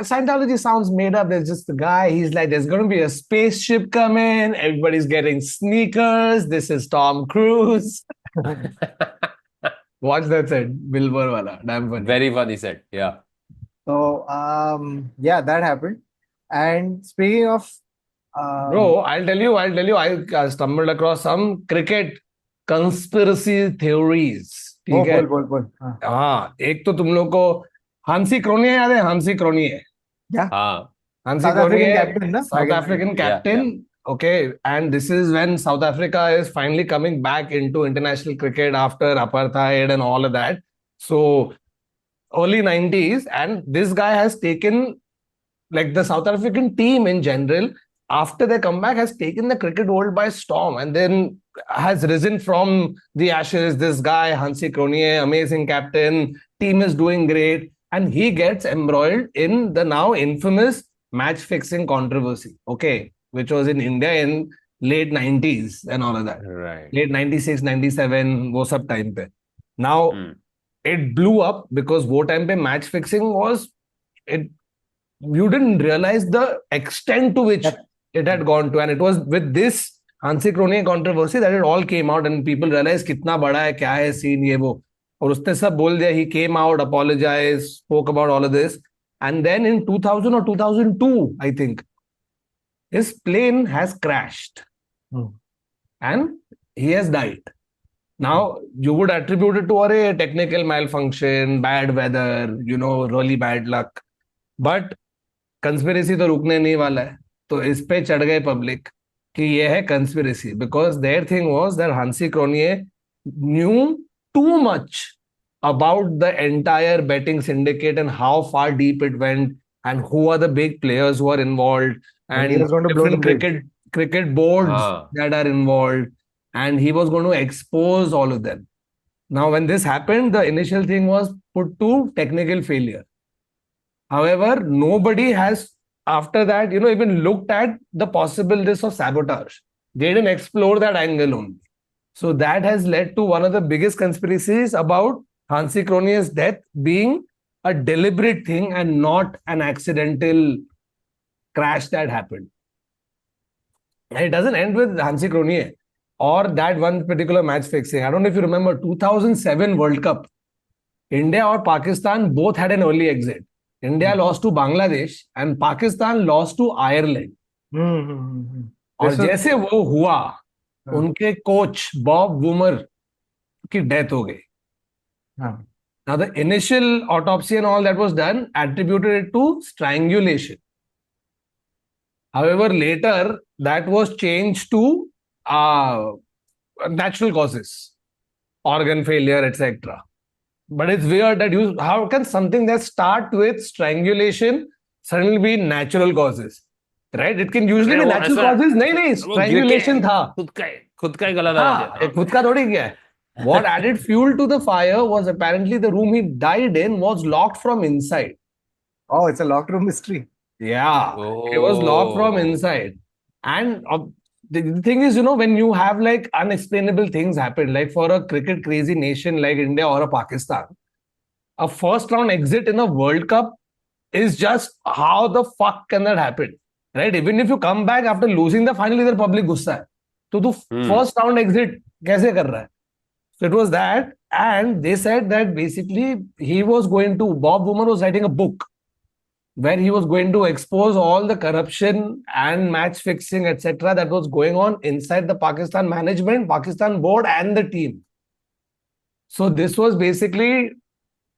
Scientology sounds made up. There's just the guy. He's like, there's going to be a spaceship coming. Everybody's getting sneakers. This is Tom Cruise. Watch that set, Bill Burr wala. Damn funny. Very funny set. Yeah. So yeah, that happened. And speaking of Bro, I'll tell you, I stumbled across some cricket conspiracy theories. ठीक है? बोल. हाँ, एक तो तुम लोग को हांसी क्रोनिये याद है? Hansi क्रोनिये. Yeah. Hanse South African Cronje, captain, na? South African captain. Okay, and this is when South Africa is finally coming back into international cricket after apartheid and all of that. So early 90s, and this guy has taken, like, the South African team in general, after their comeback, has taken the cricket world by storm and then has risen from the ashes. This guy, Hanse Cronje, amazing captain, team is doing great, and he gets embroiled in the now infamous match fixing controversy, okay, which was in India in late 90s and all of that. Right. Late 96, 97, wo sab time pe. Now, it blew up because wo time pe match fixing was, you didn't realize the extent to which it had gone to, and it was with this Hanse Cronje controversy that it all came out and people realized कितना बड़ा है, क्या है scene ये वो, और उसने सब बोल दिया. He came out, apologized, spoke about all of this, and then in 2000 or 2002, I think, his plane has crashed and he has died. Now, you would attribute it to a technical malfunction, bad weather, really bad luck. But conspiracy तो रुकने नहीं वाला है. तो इस पे चढ़ गए पब्लिक कि ये है conspiracy, because their thing was that Hanse Cronje knew too much about the entire betting syndicate and how far deep it went and who are the big players who are involved and he was going to blow the different cricket boards that are involved, and he was going to expose all of them. Now, when this happened, the initial thing was put to technical failure. However, nobody has, after that, even looked at the possibilities of sabotage. They didn't explore that angle only. So that has led to one of the biggest conspiracies about Hanse Cronje's death being a deliberate thing and not an accidental crash that happened. And it doesn't end with Hanse Cronje or that one particular match fixing. I don't know if you remember 2007 World Cup. India or Pakistan both had an early exit. India lost to Bangladesh and Pakistan lost to Ireland. और जैसे वो हुआ, उनके coach Bob vomer की death हो गई. Now, the initial autopsy and all that was done attributed it to strangulation. However, later that was changed to natural causes, organ failure, etc. But it's weird that how can something that start with strangulation suddenly be natural causes? Right? It can usually be natural causes. नहीं, strangulation था. खुद का ही गला लगा दिया. खुद का थोड़ी किया है. What added fuel to the fire was apparently the room he died in was locked from inside. Oh, it's a locked room mystery. Yeah, it was locked from inside. And the thing is, when you have like unexplainable things happen, like for a cricket crazy nation like India or a Pakistan, a first round exit in a World Cup is just how the fuck can that happen? Right? Even if you come back after losing the final, इधर public गुस्सा है. तो तू first round exit कैसे कर रहा है? So it was that, and they said that basically Bob Woodward was writing a book where he was going to expose all the corruption and match fixing, etc., that was going on inside the Pakistan management, Pakistan board, and the team. So this was basically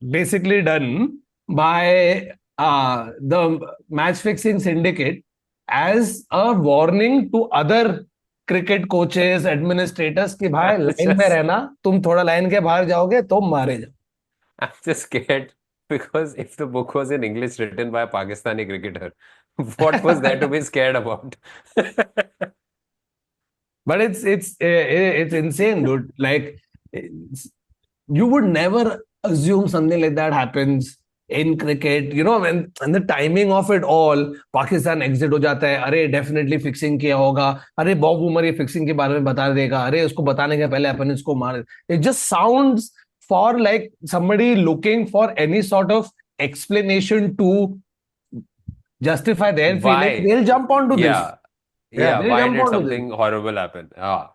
done by the match fixing syndicate as a warning to other cricket coaches, administrators कि भाई line में रहना, तुम थोड़ा line के बाहर जाओगे तो मारे जाओ. I'm just scared because if the book was in English written by a Pakistani cricketer, what was there to be scared about? But it's insane, dude. Like, you would never assume something like that happens in cricket, you know, when the timing of it all, Pakistan exit हो जाता है, अरे definitely fixing किया होगा, अरे Bob Umar ये fixing के बारे में बता देगा, अरे उसको बताने के पहले अपन इसको मार. It just sounds for like somebody looking for any sort of explanation to justify their feelings. Why? They'll jump onto this. Yeah. Yeah. they'll Why jump did onto something horrible happen? Ah.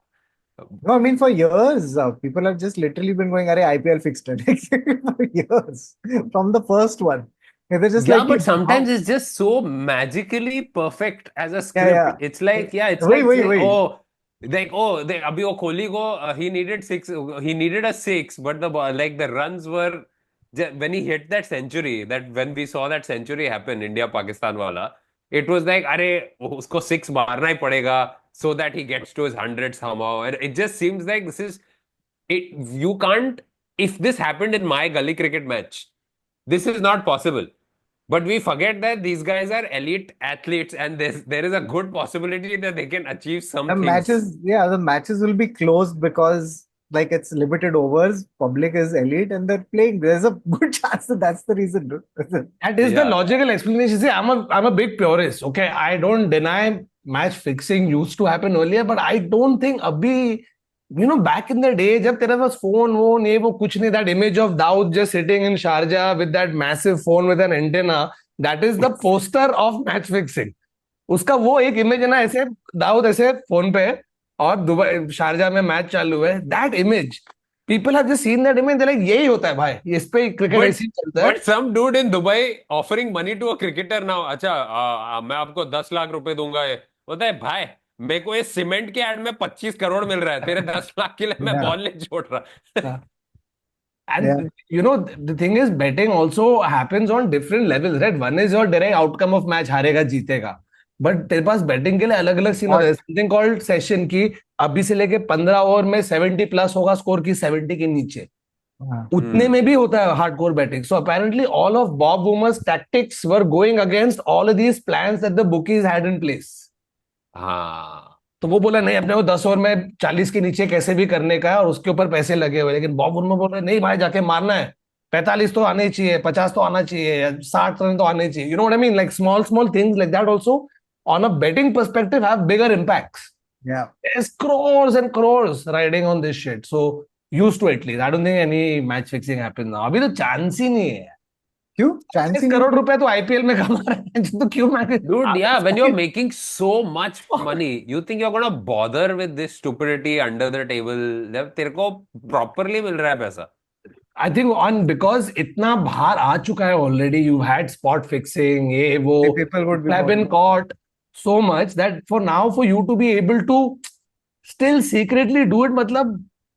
No, I mean, for years, people have just literally been going, "Arey, IPL fixed it." For years, from the first one. They're just Yeah, like, but sometimes it's just so magically perfect as a script. yeah. It's like, yeah, it's Wait, like wait, saying, wait. oh, like, oh, abhi wo Kohli ko, he needed a six, but the runs were, when he hit that century, that when we saw that century happen, India-Pakistan wala, it was like, अरे उसको six मारना ही पड़ेगा so that he gets to his 100 somehow. And it just seems like you can't, if this happened in my gully cricket match, this is not possible. But we forget that these guys are elite athletes and there is a good possibility that they can achieve some The things. the matches will be closed because like it's limited overs, public is elite, and they're playing. There's a good chance that that's the reason, dude. That is the Yeah. logical explanation. See, I'm a big purist. Okay, I don't deny match fixing used to happen earlier, but I don't think abhi, you know, back in the day, जब तेरे पास phone ये वो कुछ नहीं, that image of Daud just sitting in Sharjah with that massive phone with an antenna, that is the poster of match fixing. उसका वो एक image है ना, ऐसे दाऊद ऐसे फोन पे है और दुबई शारजा में मैच चालू है, that image, people have just seen that image, they're like, यही होता है भाई, इस पे क्रिकेट ऐसे ही चलता है. But some dude in Dubai offering money to a cricketer now, अच्छा मैं आपको 10 लाख रुपए दूंगा, ये होता है भाई, मेरे को ये सीमेंट के एड में 25 करोड़ मिल रहा है, तेरे 10 लाख के लिए मैं बॉल नहीं छोड़ रहा. And you know, the thing is, betting also happens on different levels, right? One is your direct outcome of match, हारेगा जीतेगा, बट तेरे पास बैटिंग के लिए अलग अलग सीन होता है. समथिंग कॉल्ड सेशन की अभी से लेके 15 ओवर में 70 प्लस होगा स्कोर की, 70 के नीचे उतने में भी होता है hardcore batting. So apparently all of Bob Woolmer's tactics were going against all of these plans that the bookies had in place. हाँ, तो वो बोला नहीं, अपने को 10 ओवर में 40 के नीचे कैसे भी करने का है और उसके ऊपर पैसे लगे हुए. लेकिन बॉब वूमर बोल रहे नहीं भाई, जाके मारना है, 45 तो आने ही चाहिए, 50 तो आना चाहिए, 60 रन तो आने चाहिए. You know what I mean, like small things like that also on a betting perspective have bigger impacts. Yeah. There's crores and crores riding on this shit. So used to at least. I don't think any match fixing happens now. अभी तो chance ही नहीं है. क्यों? Chance ही करोड़ रुपए तो IPL में कमा रहे हैं, तो क्यों match? dude, yeah, when you're making so much money, you think you're gonna bother with this stupidity under the table? जब तेरे को properly मिल रहा है पैसा. I think because इतना बाहर आ चुका है already. You've had spot fixing, ये वो. People would have been caught so much that for now, for you to be able to still secretly do it, मतलब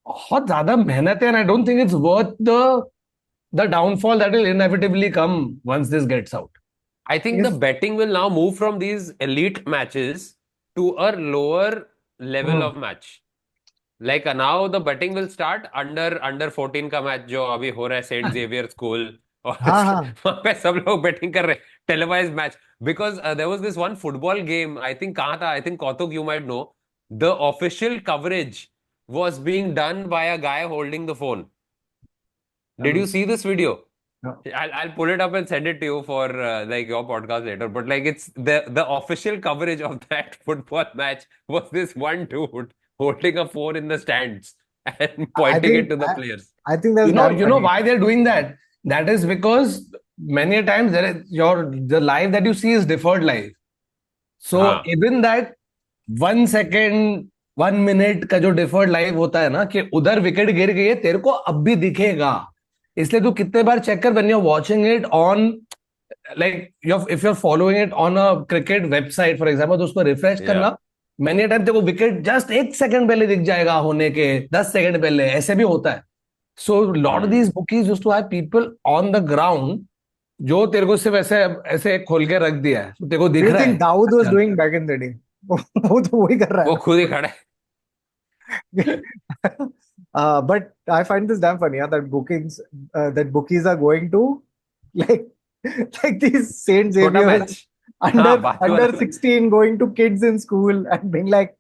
बहुत ज्यादा मेहनत है. And I don't think it's worth the downfall that will inevitably come once this gets out. I think the betting will now move from these elite matches to a lower level of match. Like now the betting will start under 14 का match जो अभी हो रहा है Saint Xavier school, और वहां पे सब लोग betting कर रहे हैं, televised match. Because there was this one football game, I think कहाँ था, I think Kautuk, you might know, the official coverage was being done by a guy holding the phone. Did you see this video? No. I'll pull it up and send it to you for like your podcast later. But like it's the official coverage of that football match was this one dude holding a phone in the stands and pointing it to the players. I think that's you know why they're doing that? That is because many times the live that you see is deferred live. So even that 1 second, 1 minute का जो deferred live होता है ना, कि उधर wicket गिर गई है, तेरे को अब भी दिखेगा. इसलिए तू कितने बार चेक कर when you're watching it on, like if you're following it on a cricket website for example, तो उसको refresh करना, many times तेरे को विकेट just 1 second पहले दिख जाएगा होने के, 10 सेकंड पहले, ऐसे भी होता है. So lot of these bookies used to have people on the ground जो तेरे को सिर्फ ऐसे खोल के रख दिया है, तो तेरे को दिख रहा है. Daud was doing back in the day. वो तो वही कर रहा है. वो खुद ही खड़ा है. But I find this damn funny, that bookies are going to like these Saint Xavier under 16 going to kids in school and being like,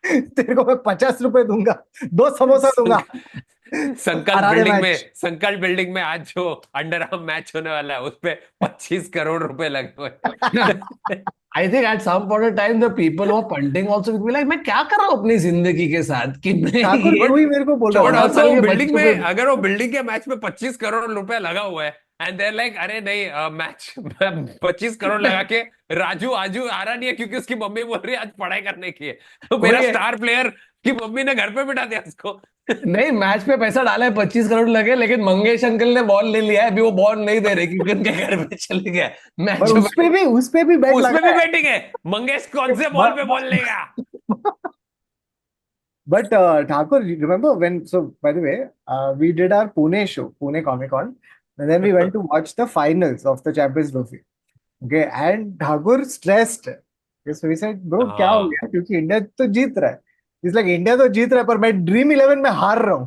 तेरे को मैं 50 रुपए दूंगा, 2 समोसा दूंगा. संकल्प बिल्डिंग में आज जो अंडर आर्म मैच होने वाला है उस पे 25 करोड़ रुपए लगे हुए हैं। I think at some point of time the people who are punting also will be like, मैं क्या कर रहा हूँ अपनी जिंदगी के साथ कि मैं ठाकुर ये तू ही मेरे को बोल रहा 14 है साल के बिल्डिंग बच्चों में पे। अगर वो बिल्डिंग के मैच में 25 करोड़ रुपए लगा हुआ है एंड देयर लाइक अरे नहीं मैच 25 करोड़ लगा के राजू आजू आ रहा नहीं है क्योंकि उसकी मम्मी बोल रही है आज पढ़ाई करने की है, तो मेरा वही है। स्टार प्लेयर की मम्मी ने घर पे बिठा दिया उसको। नहीं, मैच पे पैसा डाला है, 25 करोड़ लगे, लेकिन मंगेश अंकल ने बॉल ले लिया है, अभी वो बॉल नहीं दे रहे क्योंकि उनके घर पे चले गया मैच पर उस पे भी बेट उसमें लगा भी है। बैटिंग है। मंगेश कौन से बॉल पे बॉल लेगा? But Thakur, remember when? So by the way, we did our Pune show, Pune Comic Con, and then we went to watch the finals of the Champions Trophy. Okay, and Thakur stressed. Okay, so we said, bro, क्या हो गया? क्योंकि India तो जीत रहा है. It's like India तो जीत रहा है पर मैं ड्रीम 11 में हार रहा हूँ.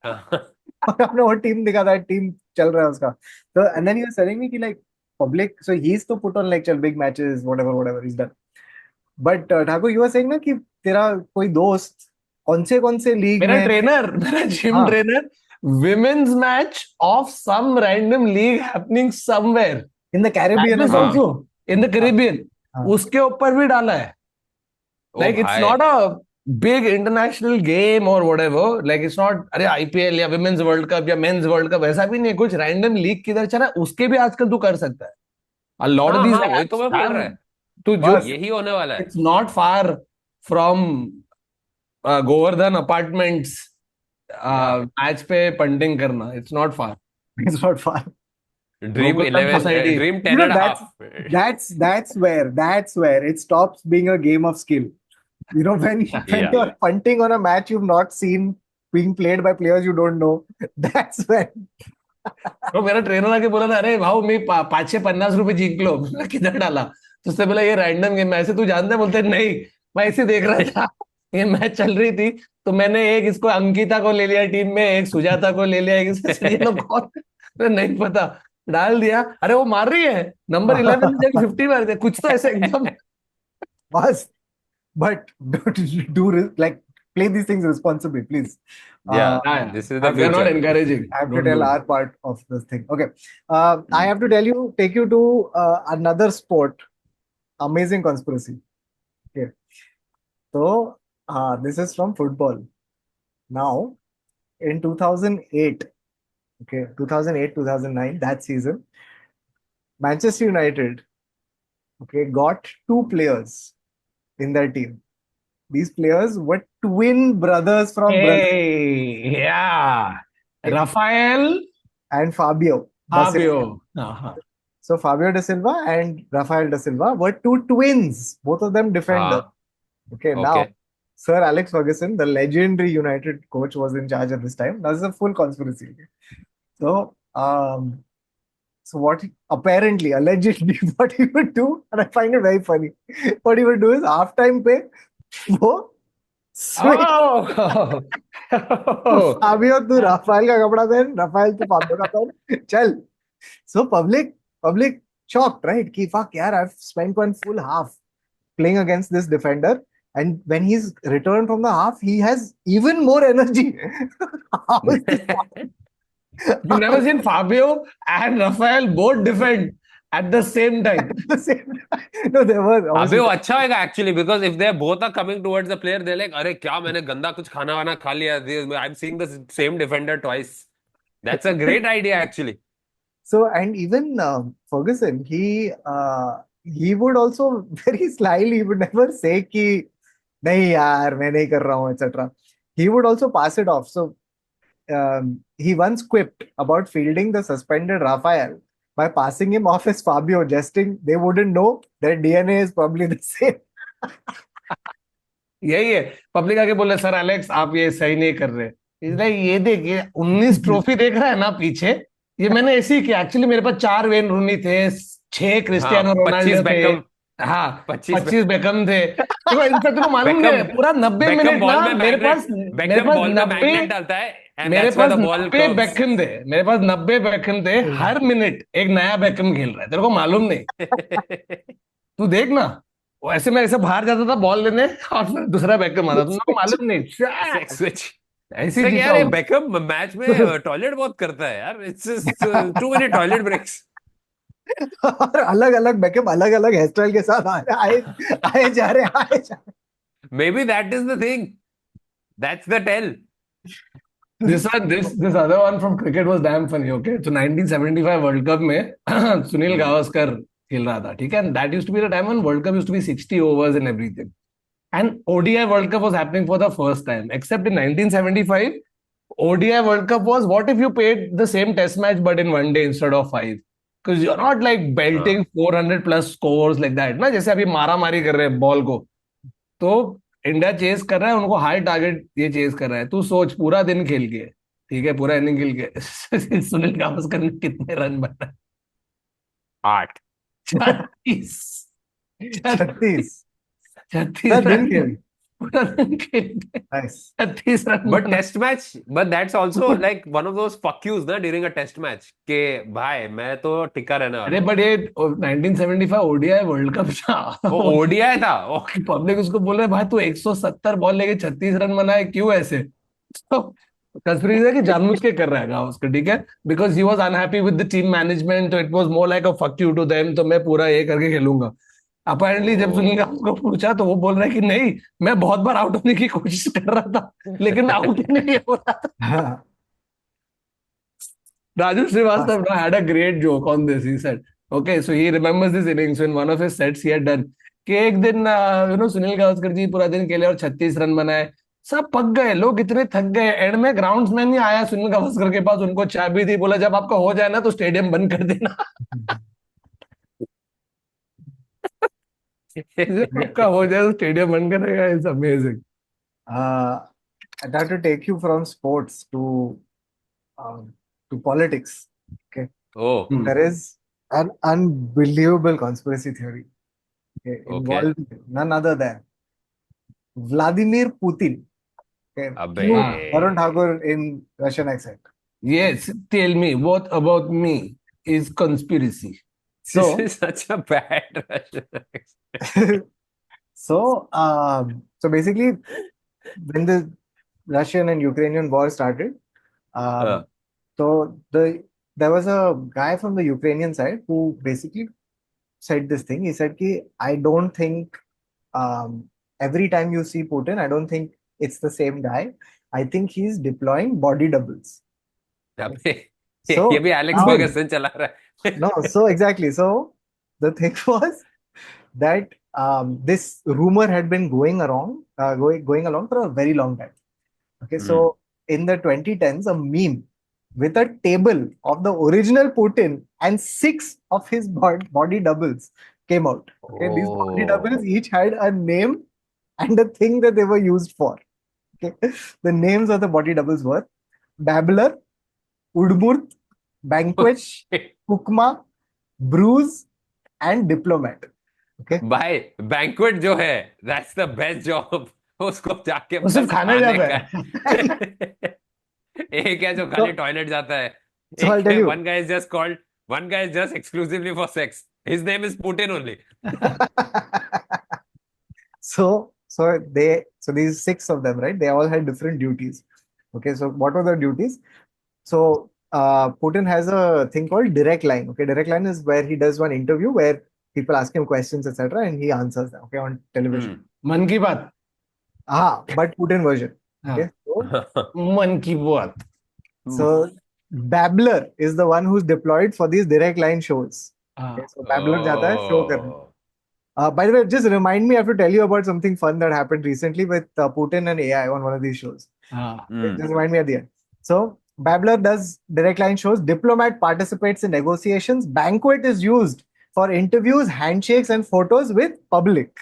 और आपने वो टीम दिखा था, टीम चल रहा है उसका. So and then he was telling me कि like public, so he's to put on like चल big matches, whatever he's done. But Thakur, you were saying ना कि तेरा कोई दोस्त कौन से लीग मेरा में ट्रेनर, मेरा जिम हाँ. Trainer, women's match of some random league happening somewhere in the Caribbean also in the Caribbean, हाँ. उसके ऊपर भी डाला है. ओ Like it's भाई not a big international game or whatever. Like it's not अरे आईपीएल या विमेन्स वर्ल्ड कप या मेंस वर्ल्ड कप, ऐसा भी नहीं है. कुछ रैंडम लीग किधर चला उसके भी आजकल तू कर सकता है. A lot of हाँ these हाँ वही तो apps मैं बोल have, रहा है, तू जो बस यही होने वाला है। it's not far from Govardhan apartments match पे पंटिंग करना. It's not far. it's not far. Dream Govardhan 11 society. Dream You 10 know, and half. that's where it stops being a game of skill. You know, when Yeah. you're punting on a match you've not seen being played by players you don't know, that's when तो मेरा trainer आके बोला था, अरे भाऊ मी 550 जिंकलो. मैंने किधर डाला? तो उससे बोला ये रैंडम गेम है. ऐसे तू जानता है? बोलते नहीं, मैं ऐसे देख रहा था, ये मैच चल रही थी तो मैंने एक इसको अंकिता को ले लिया टीम में, एक सुजाता को ले लिया, ये लोग कौन? नहीं पता, डाल दिया. अरे वो मार रही है नंबर 11 में जाके 50 मार दिया, कुछ तो ऐसे एकदम. was. But do like play these things responsibly, please. Yeah, this is the we are not future. encouraging. I have to Don't tell do it. our part of this thing. Okay. I have to take you to another sport. Amazing conspiracy. Okay. So, this is from football. Now, in 2008, okay, 2008-2009, that season, Manchester United, okay, got two players in their team. These players were twin brothers from Brazil. Hey, yeah. Rafael And Fabio. da Silva. Fabio. Uh-huh. So Fabio da Silva and Rafael da Silva were two twins, both of them defenders. Okay, now Okay. Sir Alex Ferguson, the legendary United coach, was in charge at this time. Now, this is a full conspiracy. So, so apparently, allegedly, what he would do, and I find it very funny, what he would do is halftime पे वो switch. Oh. Fabio तू Rafale का कपड़ा पहन, Rafale तू Fabio का पहन, चल. So public shocked, right? कि fuck यार, I've spent one full half playing against this defender, and when he's returned from the half, he has even more energy. How is this possible? You've never seen Fabio and Rafael both defend at the same time. At the same time. No, there was अबे obviously वो अच्छा होगा actually because if they both are coming towards the player they like अरे क्या मैंने गंदा कुछ खाना वाना खा लिया, I am seeing the same defender twice. That's a great idea actually. so, and even Ferguson, he would also very slyly, he would never say कि नहीं यार मैं नहीं कर रहा हूँ, etc. He would also pass it off. So he once quipped about fielding the suspended Rafael by passing him off as Fabio, jesting they wouldn't know their DNA is probably the same. यही है. Public आके बोले sir Alex आप ये सही नहीं कर रहे. इसलिए ये देखिए 19 ट्रॉफी देख रहा है ना पीछे, ये मैंने ऐसे ही किया. एक्चुअली मेरे पास 4 वेन रूनी थे, 6 क्रिस्टियानो रोनाल्डो थे, हाँ 25 बेकम थे. तो इनफैक्ट तुमको मालूम नहीं, पूरा 90 मिनट ना मेरे पास 90 डालता है मेरे पास 90 बेकम थे. मेरे पास 90 बेकम थे. हर मिनट एक नया बेकम खेल रहा है. तेरे को मालूम नहीं? तू देख ना, वो ऐसे मैं ऐसे बाहर जाता था बॉल लेने और फिर दूसरा बेकम आता था. तुमको मालूम नहीं? स्विच ऐसी like, चीज यार ये बेकहम मैच में टॉयलेट बहुत करता है यार. It's too many toilet breaks. और अलग अलग बैकअप अलग अलग हेयर स्टाइल के साथ आए आए जा रहे आए जा रहे. Maybe that is the thing. That's the tell. this other one from cricket was damn funny. Okay, so 1975 World Cup में सुनील गावस्कर खेल रहा था. ठीक है, and that used to be the time when World Cup used to be 60 overs and everything. And ODI World Cup was happening for the first time. Except in 1975, ODI World Cup was what if you played the same test match but in one day instead of five? Because you're not like belting 400 plus scores like that. ना जैसे अभी मारा मारी कर रहे हैं ball को. तो इंडिया चेस कर रहा है, उनको हाई टारगेट ये चेस कर रहा है. तू सोच पूरा दिन खेल के, ठीक है, पूरा इनिंग खेल के सुनील गावस्कर ने कितने रन बनाए? 8. 36. 36 36 दिन रन खेल. पूरा दिन खेल के Nice. 36 रन But बनाए. test match, but that's also like one of those fuck yous ना during a test match के भाई मैं तो टिका रहने वाला अरे हूँ. बट ये 1975 ओडीआई वर्ल्ड कप था. वो ODI था. Okay. पब्लिक उसको बोल रहे भाई तू 170 बॉल लेके 36 रन बनाए क्यों ऐसे? तो कंस्पिरेसी है कि जानबूझ के कर रहा है गावस्कर. ठीक है, because he was unhappy with the team management, तो it was more like a fuck you to them, तो मैं पूरा ये करके खेलूंगा. अपेरेंटली जब सुनील गावस्कर को पूछा तो वो बोल रहा है कि नहीं, मैं बहुत बार आउट होने की कोशिश कर रहा था लेकिन आउट ही नहीं हो रहा था. हाँ. Raju Srivastava had a great joke on this. He said, okay, so he remembers this innings. So in one of his sets he had done कि एक दिन सुनील गावस्कर जी पूरा दिन खेले और 36 रन बनाए. सब पक गए, लोग इतने थक गए. एंड में ग्राउंड्समैन ही आया सुनील गावस्कर के पास, उनको चाबी दी, बोला जब आपका हो जाए ना तो स्टेडियम बंद कर देना. जब आपका हो जाए तो स्टेडियम बंद करेगा. It's amazing. I'd have to take you from sports to politics. Okay. Oh. There is an unbelievable conspiracy theory, okay, involving none other than Vladimir Putin. Okay. अबे. Varun Thakur in Russian accent. Yes, tell me what about me is conspiracy. This is such a bad Russian. So basically, when the Russian and Ukrainian war started, so there was a guy from the Ukrainian side who basically said this thing. He said, "Ki I don't think every time you see Putin, I don't think it's the same guy. I think he's deploying body doubles." अबे So ये भी Alex now- Fergusson चला रहा है. No, so exactly. So the thing was that this rumor had been going along for a very long time. Okay, so in the 2010s, a meme with a table of the original Putin and 6 of his body doubles came out. Okay, these body doubles each had a name and a thing that they were used for. Okay, the names of the body doubles were Babbler, Udmurt, Banquet, Kukma, Bruise, and Diplomat. Okay. भाई banquet जो है that's the best job. उसको जाके वो सिर्फ बस खाने जाता का. एक है जो खाली टॉयलेट जाता है. So I'll tell you. One guy is just exclusively for sex. His name is Putin only. So these 6 of them, right? They all had different duties. Okay, so what were the duties? So Putin has a thing called direct line. Okay, direct line is where he does one interview where people ask him questions, etc., and he answers them. Okay, on television. मन की बात. But Putin version. Okay, मन की बात. so Babbler is the one who's deployed for these direct line shows. Okay, so Babbler jata hai show karne. By the way, just remind me, I have to tell you about something fun that happened recently with Putin and AI on one of these shows. Okay, just remind me at the end. So Babbler does direct line shows. Diplomat participates in negotiations. Banquet is used for interviews, handshakes, and photos with public.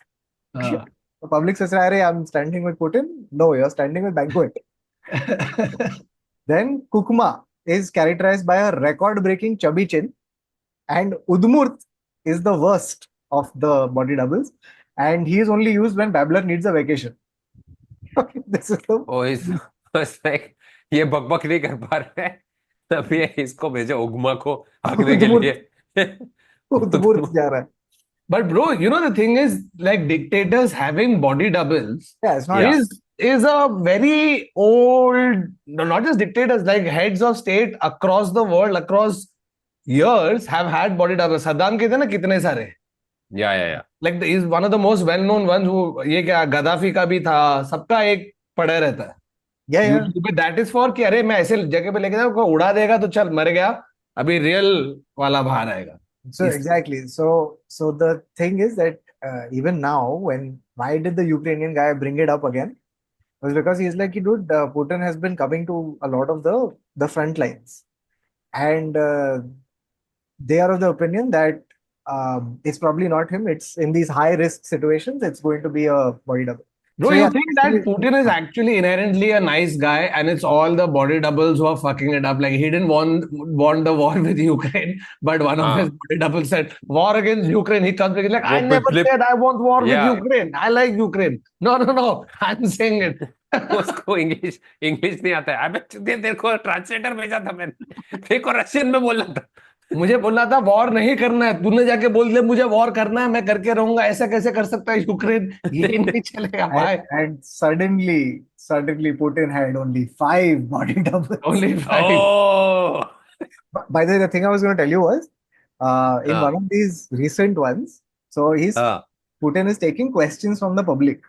The public says, I'm standing with Putin. No, you're standing with Banquet. Then Kukma is characterized by a record-breaking chubby chin. And Udmurt is the worst of the body doubles. And he is only used when Babbler needs a vacation. This is the... it's like, ये बकबक नहीं कर पा रहे हैं, तब ये इसको भेजो उगमा को भागने के लिए. Udmurt जा रहा है. But bro, the thing is, like dictators having body doubles Yeah, it's not. is a very old, not just dictators, like heads of state across the world, across years have had body doubles. Saddam के थे ना कितने सारे. Yeah. Like is one of the most well-known ones who ये क्या Gaddafi का भी था, सबका एक पड़ा रहता है. Yeah, yeah. यूट्यूब पे दैट इज फॉर कि अरे मैं ऐसे जगह पे लेके जाऊँ, उड़ा देगा तो चल मर गया, अभी रियल वाला बाहर आएगा. So exactly. So the thing is that even now, why did the Ukrainian guy bring it up again? It was because he's like, dude, Putin has been coming to a lot of the front lines, and they are of the opinion that it's probably not him. It's in these high risk situations, it's going to be a body double. Do So you yeah, think that Putin is actually inherently a nice guy and it's all the body doubles who are fucking it up? Like he didn't want the war with Ukraine, but one of his body doubles said, war against Ukraine. He comes back, he's like, I never said I want war with Ukraine. I like Ukraine. No. I'm saying it. उसको English नहीं आता है. अबे तेरे को translator भेजा था मैंने, तेरे को रशियन में बोलना था. मुझे बोलना था वॉर नहीं करना है, तूने जाके बोल दिया मुझे वॉर करना है, मैं करके रहूंगा. ऐसा कैसे कर सकता है यूक्रेन? ये नहीं चलेगा भाई. and suddenly Putin had only 5 body doubles. Only 5. Oh, By the way, the thing I was going to tell you was in one of these recent ones, so Putin is taking questions from the public.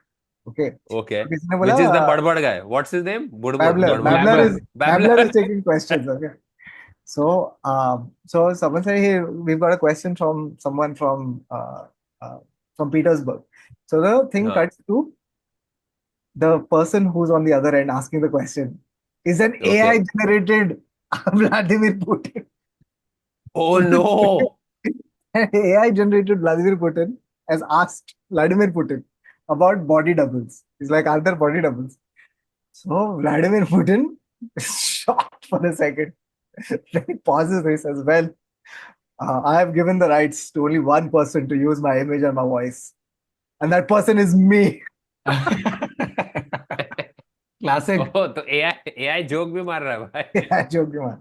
Okay. Which is बोला, the Budbud guy? What's his name? Babler is taking questions. Okay. So someone said, "Hey, we've got a question from someone from Petersburg." So the thing cuts to the person who's on the other end asking the question is an AI generated Vladimir Putin. Oh no! An AI generated Vladimir Putin has asked Vladimir Putin about body doubles. He's like, "Are there body doubles?" So Vladimir Putin is shocked for a second. Then he pauses and he says, "Well, I have given the rights to only one person to use my image and my voice, and that person is me." Classic. Oh, तो AI joke भी मार रहा है भाई. Yeah, joke भी मार.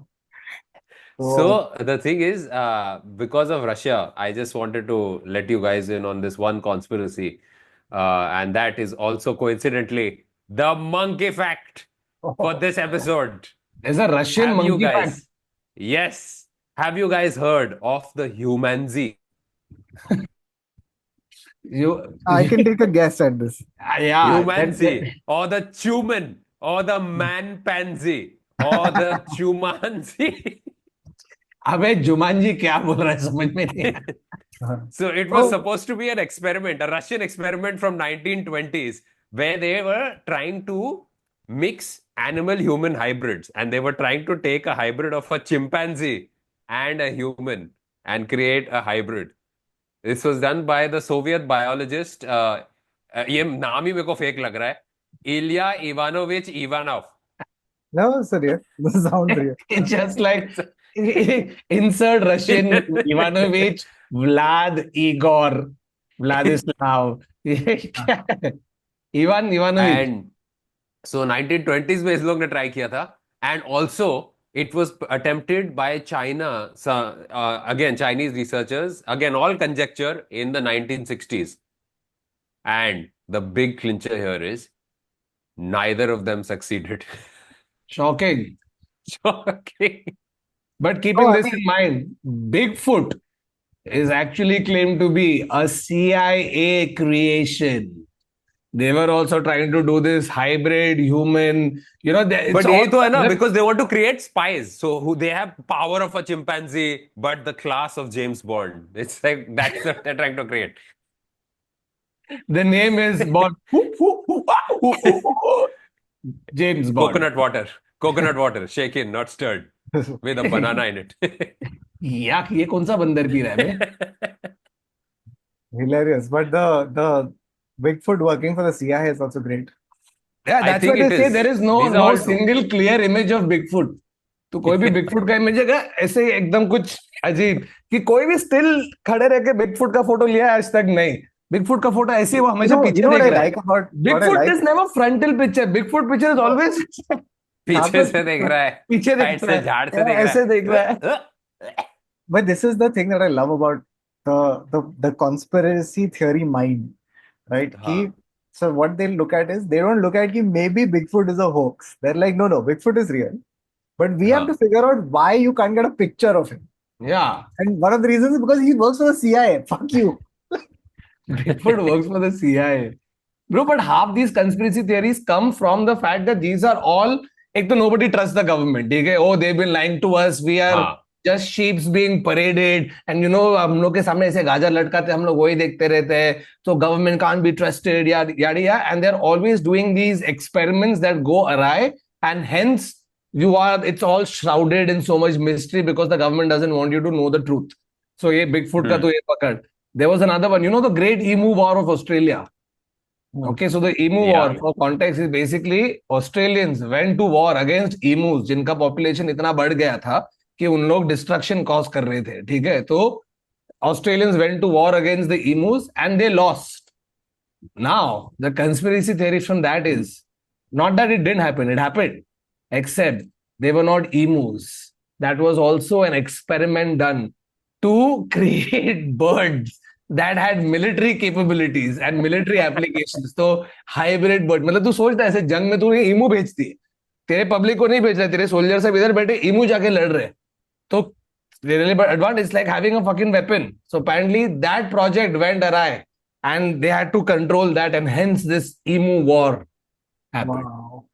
So the thing is, because of Russia, I just wanted to let you guys in on this one conspiracy, and that is also coincidentally the monkey fact for this episode. There's a Russian Have monkey you guys? fact. Yes. Have you guys heard of the humanzee? I can take a guess at this. Yeah. Humanzee, or the chuman, or the man-pansy, or the chumanzee. अबे Jumanji क्या बोल रहा है समझ में नहीं आया. So it was supposed to be an experiment, a Russian experiment from 1920s, where they were trying to mix animal-human hybrids, and they were trying to take a hybrid of a chimpanzee and a human and create a hybrid. This was done by the Soviet biologist. ये नाम ही मेरे को fake लग रहा है. Ilya Ivanovich Ivanov. No, serious. This sounds real. It's just like insert Russian Ivanovich, Vlad, Igor, Vladislav. Ivanovich. And so 1920s में इस लोग ने ट्राई किया था. And also it was attempted by China, again Chinese researchers, again all conjecture, in the 1960s. And the big clincher here is neither of them succeeded. Shocking. Shocking. But keeping this in mind, Bigfoot is actually claimed to be a CIA creation. They were also trying to do this hybrid human, but ये तो है ना, because they want to create spies. So they have power of a chimpanzee, but the class of James Bond. It's like that's what they're trying to create. The name is Bond. James Bond. Coconut water, shaken, not stirred, with a banana in it. याक ये कौन सा बंदर P रहा है? Hilarious. But the Bigfoot working for the CIA is also great. Yeah, that's why they say there is no single clear image of Bigfoot. तो कोई भी Bigfoot का इमेज है ऐसे एकदम कुछ अजीब कि कोई भी स्टिल खड़े रह के Bigfoot का फोटो लिया है आज तक नहीं. Bigfoot का फोटो ऐसे वो हमेशा पीछे देख रहा है. Bigfoot is never frontal picture. Bigfoot picture is always पीछे से देख रहा है. पीछे देख रहा है. झाड़ से देख रहा है. ऐसे देख रहा है. But this is the thing that I love about the conspiracy theory mind, right? कि So what they look at is, they don't look at कि maybe Bigfoot is a hoax. They're like, no, Bigfoot is real. But we have to हाँ figure out why you can't get a picture of him. Yeah. And one of the reasons is because he works for the CIA. Fuck you. Bigfoot works for the CIA. Bro, but half these conspiracy theories come from the fact that these are all, एक तो nobody trusts the government, ठीक है? Oh, they've been lying to us. We are हाँ just sheeps being paraded. And you know, हम लोग के सामने ऐसे गाजर लटकाते, हम लोग वही देखते रहते हैं. So government can't be trusted, yada yada. And they're always doing these experiments that go awry, and hence it's all shrouded in so much mystery because the government doesn't want you to know the truth. So ये Bigfoot का तो ये पकड़. There was another one, you know, the Great Emu War of Australia. Okay, so the emu war, Yeah. for context, is basically Australians went to war against emus, जिनका population इतना बढ़ गया था कि उन लोग destruction cause कर रहे थे. ठीक है, तो Australians went to war against the emus and they lost. Now, the conspiracy theory from that is not that it didn't happen, it happened, except they were not emus. That was also an experiment done to create birds that had military capabilities and military applications. तो hybrid bird, मतलब तू सोचता है ऐसे जंग में तू ईमू भेजती है, तेरे पब्लिक को नहीं भेज रहा है, तेरे सोल्जर सब इधर बैठे ईमू जाके लड़ रहे हैं, तो really but advantage. It's like having a fucking weapon. So apparently that project went awry and they had to control that, and hence this emu war happened. Wow.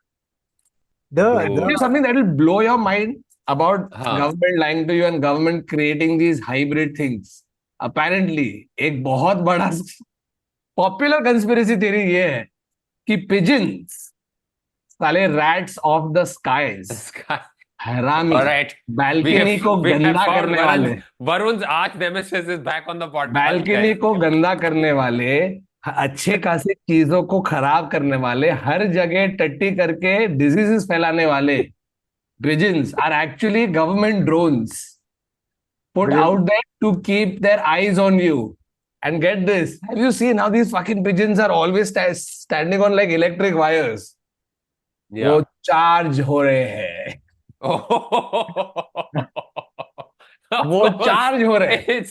Tell you something that will blow your mind about हाँ government lying to you and government creating these hybrid things. Apparently एक बहुत बड़ा popular conspiracy theory ये है कि pigeons साले rats of the skies, हरामी, Alright. Balcony को गंदा करने वाले, Varun's arch nemesis is back on the podcast. Balcony को गंदा करने वाले, अच्छे खासी चीजों को खराब करने वाले, हर जगह टट्टी करके डिजीजेस फैलाने वाले pigeons are actually government drones put Really? out there to keep their eyes on you. And get this, have you seen how these fucking pigeons are always standing on like electric wires? Yeah. वो charge हो रहे हैं, वो charge हो रहे हैं.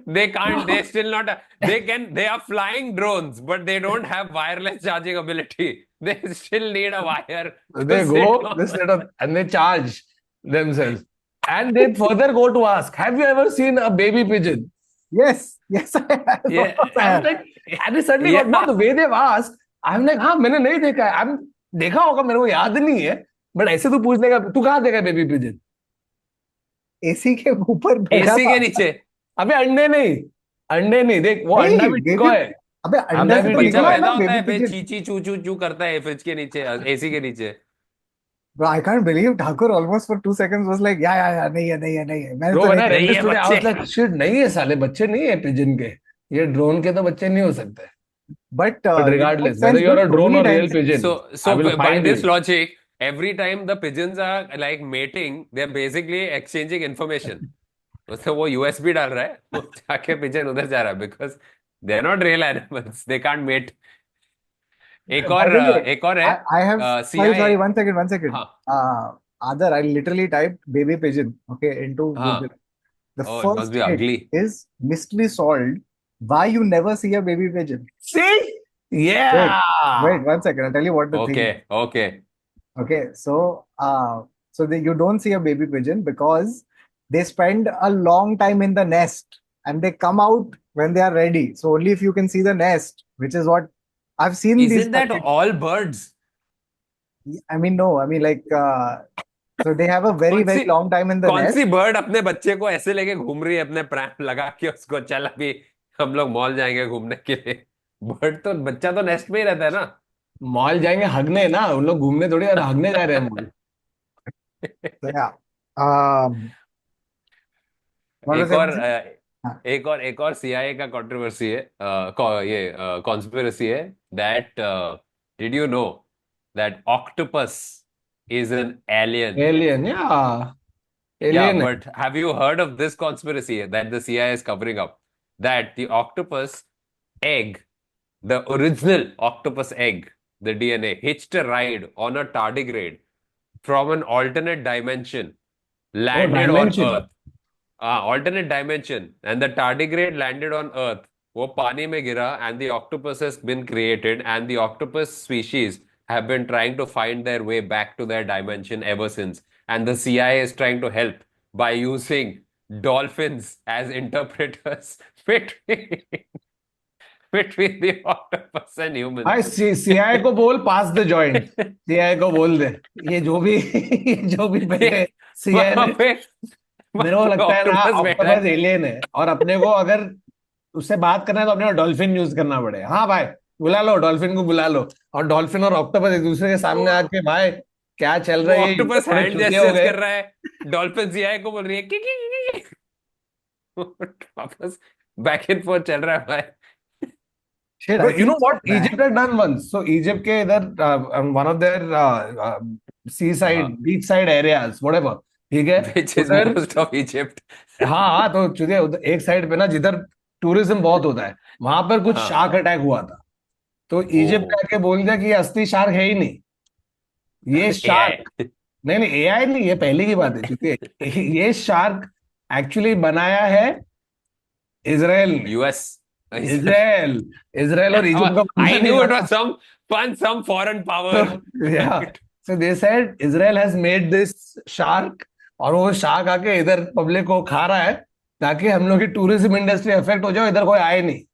They still not, they are flying drones, but they don't have wireless charging ability. They still need a wire. They to go sit on. this setup and they charge themselves. And they further go to ask, have you ever seen a baby pigeon? Yes, I have. Yeah. Of course I I'm have. like, and they suddenly got, no, the way they've asked, I'm like, हाँ मैंने नहीं देखा है, देखा होगा, मेरे को याद नहीं है, बट ऐसे तू पूछ लेगा, तू कहाँ देखा बेबी पिजन? एसी के ऊपर बैठा AC था. के नीचे. अबे अंडे नहीं, देख वो नहीं, अंडा भी baby- टिको है. अबे अंडा अंडा भी से तो टिको बच्चा है. निकला है पैदा ना होता है, baby फिर pigeon. ची ची चू चू करता है फ्रिज के नीचे, AC के नीचे. Bro, I can't believe Thakur almost for 2 seconds was like, yeah, नहीं है. मैंने Bro, तो when I नहीं read नहीं this है today, I was बच्चे. like, shit, नहीं है साले, बच्चे नहीं है पिजन के, ये ड्रोन के तो बच्चे नहीं हो सकते. But But regardless, it makes whether sense, you're a but drone so or many real times- pigeon, So I will by find this you. logic, every time the pigeons are like mating, they're basically exchanging information. तो वो USB डाल रहा है, वो जाके pigeon उधर जा रहा है, because they're not real animals, they can't mate. एक By the way, और है I have CIA. sorry, one second. हाँ Adar, I literally typed baby pigeon, okay, into हाँ. Google. The Oh, it first must be hit ugly. is mystery solved. Why you never see a baby pigeon? See? Yeah. Wait, 1 second. I'll tell you what the thing is. Okay. Okay, so you don't see a baby pigeon because they spend a long time in the nest and they come out when they are ready. So only if you can see the nest, which is what I've seen. these Isn't that packets. all birds? I mean, no. I mean, like, so they have a very, very long time in the कौन nest. सी bird अपने बच्चे को ऐसे लेके घूम रही है, अपने प्रैम लगा के उसको, चल अभी हम लोग मॉल जाएंगे घूमने के लिए? बर्ड तो, बच्चा तो नेस्ट में ही रहता है ना. मॉल जाएंगे हगने ना, उन लोग घूमने थोड़ी और हगने जा रहे हैं mall. So, yeah. What was I saying? हाँ. एक और CIA का कंट्रोवर्सी है, ये कॉन्स्पिरेसी है, that did you know that octopus is an alien? Alien, yeah. Yeah, Alien. but have you heard of this conspiracy that the CIA is covering up? That the octopus egg, the original octopus egg, the DNA, hitched a ride on a tardigrade from an alternate dimension, landed on dimension. Earth. Alternate dimension, and the tardigrade landed on Earth वो पानी में गिरा and the octopus has been created and the octopus species have been trying to find their way back to their dimension ever since, and the CIA is trying to help by using dolphins as interpreters between between the octopus and humans. भाई CIA को बोल पास the joint, CIA को बोल दे ये जो भी बैठे CIA वहां ने, पे मेरे को लगता है ना octopus बैठा ऑक्टोपस है। एलियन है, और अपने को अगर उससे बात करना है तो अपने को डॉल्फिन यूज करना पड़ेगा। हाँ भाई, बुला लो डॉल्फिन को, बुला लो, और डॉल्फिन और ऑक्टोपस एक दूसरे के सामने आके भाई क्या चल वो रहा है, ये ऑक्टोपस थोड़े हैंड चूतिए हो जेस्चर्स गए। कर रहा है, डॉल्फिन सीआई को बोल रही है की वापस बैक एंड फोर्थ चल रहा है भाई। Shit, So I you know feel what so bad. Egypt had done once? So Egypt के इधर one of their seaside, हाँ, beachside areas, whatever, ठीक है, which is उधर, most of Egypt। हाँ हाँ, तो चुदिया उधर एक साइड पे ना जिधर टूरिज्म बहुत होता है, वहां पर कुछ हाँ। शार्क अटैक हुआ था। तो इजिप्ट ने ओ आके बोल दिया कि ये असली शार्क है ही नहीं, ये शार्क, एआई। नहीं नहीं एआई नहीं, ये पहले की बात है, क्योंकि ये शार्क एक्चुअली बनाया है इसराइल ने। यूएस। इसराइल, इसराइल और इजिप्ट का आई बंदा नहीं न्यू इट बना। Was some foreign So, power. yeah. So they said Israel has made this shark, और वो शार्क आके इधर पब्लिक को खा रहा है ताकि हम लोग की टूरिज्म इंडस्ट्री इफेक्ट हो जाए, इधर कोई आए नहीं।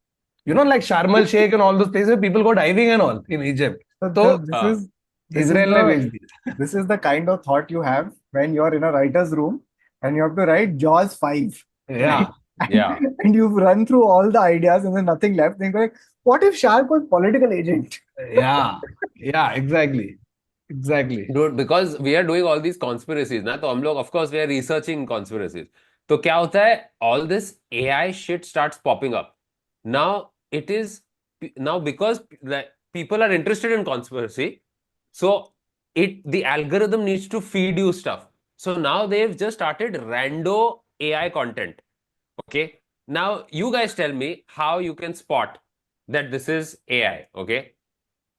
You know, like Sharm el Sheikh and all those places, people go diving and all in Egypt. So तो this हाँ, is this is इसराइल ने the भेज दिया। this is the kind of thought you have when you're in a writer's room and you have to write Jaws 5, Yeah, right? yeah. And you've run through all the ideas and there's nothing left. Then you're like, what if Shark was political agent? yeah, yeah, exactly, exactly. Dude, because we are doing all these conspiracies ना, तो हम लोग of course we are researching conspiracies। तो क्या होता है, all this AI shit starts popping up now। It is now because like people are interested in conspiracy, so the algorithm needs to feed you stuff, so now they've just started rando AI content। Okay, now you guys tell me how you can spot that this is AI। Okay,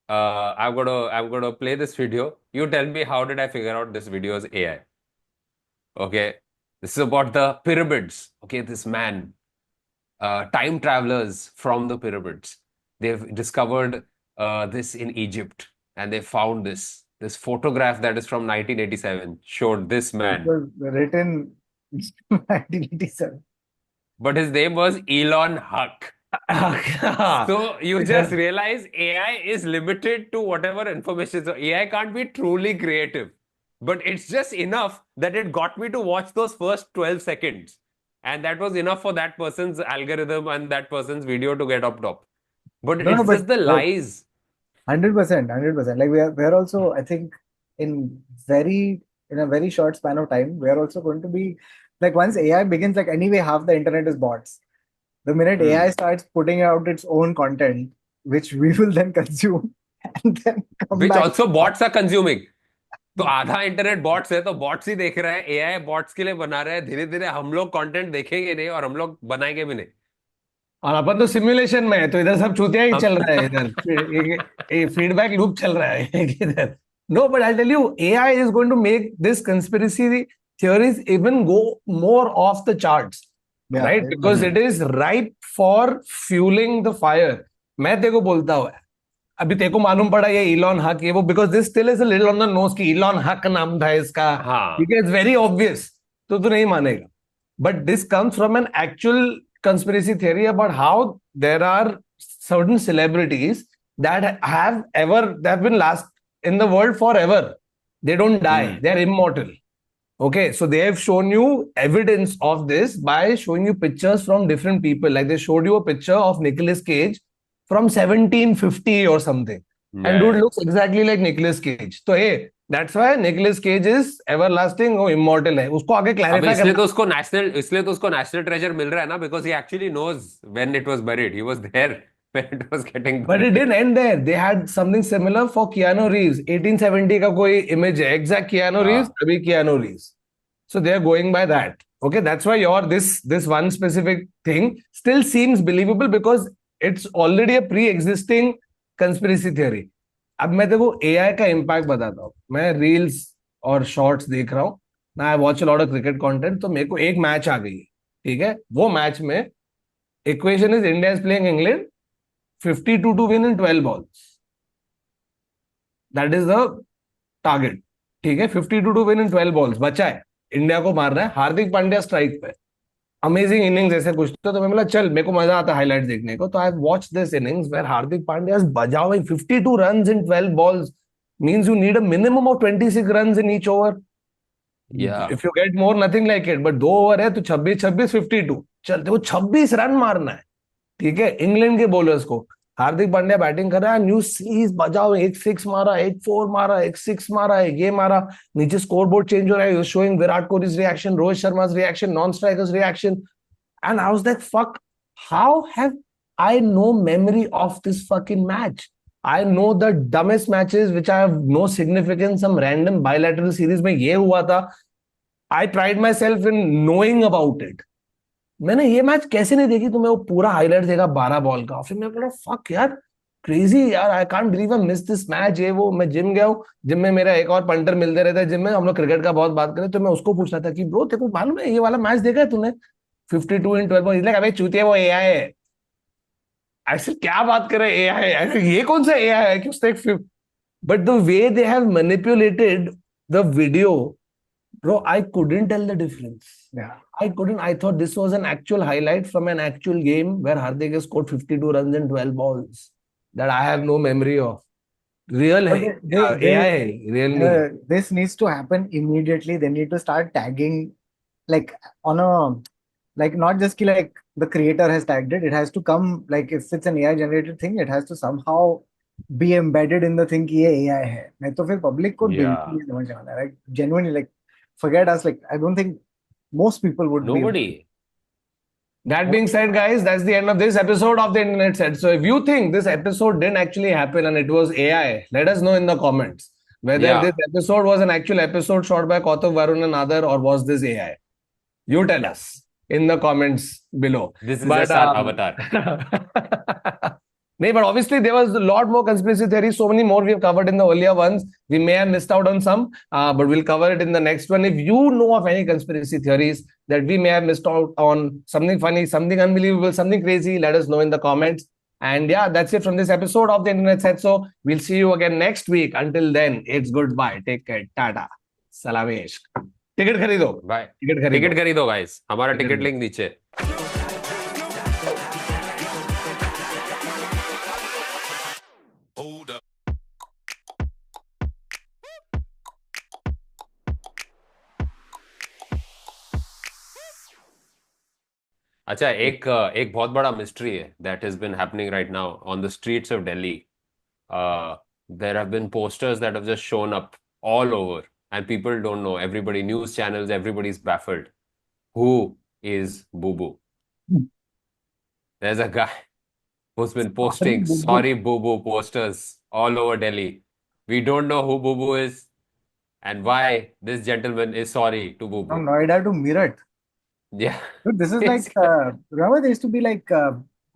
I'm gonna play this video. You tell me how did I figure out this video is AI? Okay, this is about the pyramids। Okay, this man, time travelers from the pyramids, they've discovered this in Egypt, and they found this photograph that is from 1987 showed this It man, was written in 1987. but his name was Elon Huck। So you just realize AI is limited to whatever information. So AI can't be truly creative, but it's just enough that it got me to watch those first 12 seconds. And that was enough for that person's algorithm and that person's video to get up top. But No, no, it's just the but lies. 100%, 100%. Like we are also, I think, in a very short span of time, we are also going to be like once AI begins, like anyway, half the internet is bots. The minute AI starts putting out its own content, which we will then consume and then come Which back. also bots are consuming. तो आधा internet bots है, तो bots ही देख रहा है, AI bots के लिए बना रहा है। धीरे धीरे हम लोग कंटेंट देखेंगे नहीं और हम लोग बनाएंगे भी नहीं। और अपन तो सिमुलेशन में है, तो इधर सब चूतिया ही हम चल रहा है, इधर फीडबैक लूप चल रहा है इधर। No, but I tell you, AI is going to make this conspiracy theories even go more off the charts, Yeah, right? Because it is ripe for fueling the fire. मैं तेको बोलता हूँ, अभी तेको मालूम पड़ा ये इलॉन हक, ये वो, because this still is a little on the nose कि इलॉन हक नाम था इसका, हाँ, ठीक है, it's very obvious, तो तू नहीं मानेगा। But this comes from an actual conspiracy theory about how there are certain celebrities that have been last in the world forever. They don't die, they are immortal. Okay, so they have shown you evidence of this by showing you pictures from different people. Like they showed you a picture of Nicolas Cage from 1750 or something. And dude looks exactly like Nicolas Cage. So hey, that's why Nicolas Cage is everlasting or immortal है। उसको आगे अब clarify इसलिए करना। तो उसको national treasure मिल रहा है ना, because he actually knows when it was buried। He was there when it was getting But it buried। didn't end there. They had something similar for Keanu Reeves. 1870 का कोई image है, exact Keanu Reeves, हाँ, अभी Keanu Reeves. So they are going by that. Okay, that's why your this one specific thing still seems believable because it's already a pre-existing conspiracy theory. अब मैं देखो AI का impact बताता हूँ। मैं reels और shorts देख रहा हूँ ना, I watch a lot of cricket content, तो मेरे को एक मैच आ गई, ठीक है, वो मैच में Equation is India is playing England 52 to win in 12 balls. That is the target. ठीक है, 52 to win in 12 balls बचा है, इंडिया को मारना है. हार्दिक पांड्या स्ट्राइक पे, अमेजिंग इनिंग्स ऐसे कुछ. तो मैं बोला चल मेरे को मजा आता है हाइलाइट्स देखने को. तो I watch this innings where Hardik Pandya is बजाविंग 52 runs in 12 balls. Means you need a minimum of 26 runs in each over. Yeah. If you get more, nothing like it. But 2 over है तो 26 52, चल वो 26 रन मारना है. ठीक है, इंग्लैंड के बॉलर्स को. हार्दिक पांड्या बैटिंग कर रहा है, न्यू सीरीज बजाओ, एक 6 मारा, एक 4 मारा, एक 6 मारा, एक ये मारा. नीचे स्कोर बोर्ड चेंज हो रहा है, showing Virat Kohli's reaction, Rohit Sharma's reaction, non striker's reaction. And I was like, fuck, how have I no memory of this fucking match? I know the dumbest matches which I have no significance, some random bilateral series में ये हुआ था. I pride myself in knowing about it. मैंने ये match कैसे नहीं देखी, तो मैं वो पूरा हाईलाइट देखा 12 बॉल का. फिर मैं बोला फक यार, क्रेजी यार, I can't believe I miss this match. ये वो, मैं जिम गया हूँ, जिम में मेरा एक और पंटर मिलते रहता है. जिम में हम लोग क्रिकेट का बहुत बात करें, तो मैं उसको पूछ रहा था कि ब्रो तेरे को मालूम है ये वाला मैच देखा है तूने 52 in 12 balls? He's like, अबे चूतिया वो एआई है. ऐसे क्या बात कर रहे हैं एआई? ये कौन सा एआई है कि उसने एक. But the way they have manipulated the video, bro, I couldn't tell the difference. Yeah. I couldn't. I thought this was an actual highlight from an actual game where Hardik has scored 52 runs in 12 balls that I have no memory of. Real है, AI है, real नहीं. This needs to happen immediately. They need to start tagging, like on a, like not just ki, like the creator has tagged it. It has to come, like if it's an AI generated thing, it has to somehow be embedded in the thing कि ये AI है. नहीं तो फिर public को Yeah. बिल्कुल नहीं समझ आना. Like genuinely, like forget us. Like I don't think most people would be. Nobody. That being said, guys, that's the end of this episode of the Internet Set. So if you think this episode didn't actually happen and it was AI, let us know in the comments whether Yeah. this episode was an actual episode shot by Kautuk, Varun and Aadar, or was this AI. You tell us in the comments below. This is just our avatar. No, but obviously there was a lot more conspiracy theories, so many more we have covered in the earlier ones. We may have missed out on some, but we'll cover it in the next one. If you know of any conspiracy theories that we may have missed out on, something funny, something unbelievable, something crazy, let us know in the comments. And yeah, that's it from this episode of the Internet Set. So we'll see you again next week. Until then, it's goodbye. Take care. Tata. Salamesh. Ticket खरीदो. Bye. Ticket खरीदो guys. हमारा ticket link नीचे. अच्छा, एक बहुत बड़ा mystery है that has been happening right now on the streets of Delhi. There have been posters that have just shown up all over, and people don't know. Everybody, news channels, everybody's baffled. Who is Boo Boo? There's a guy who's been posting sorry Boo Boo posters all over Delhi. We don't know who Boo Boo is and why this gentleman is sorry to Boo Boo. From Noida to Meerut. Yeah. Dude, this is like, remember there used to be like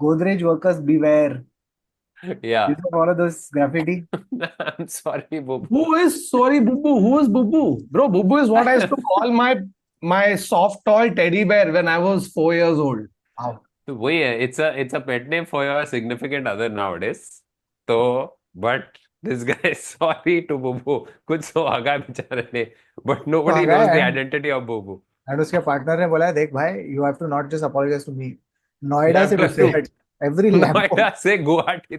Godrej workers beware. Yeah. These are all of those graffiti. I'm sorry, Boo Boo. Who is sorry Boo Boo? Who is Boo Boo? Bro, Boo Boo is what I used to call my soft toy teddy bear when I was 4 years old. Wow. तो वही है, it's a pet name for your significant other nowadays. तो but this guy is sorry to Boo Boo. कुछ तो आगा बेचारे ने, but nobody आगा knows the है। identity of Boo Boo. And उसके पार्टनर ने बोला देख भाई, you have to not just apologize to me. Noida से You have to- every lamp Noida से गुवाहाटी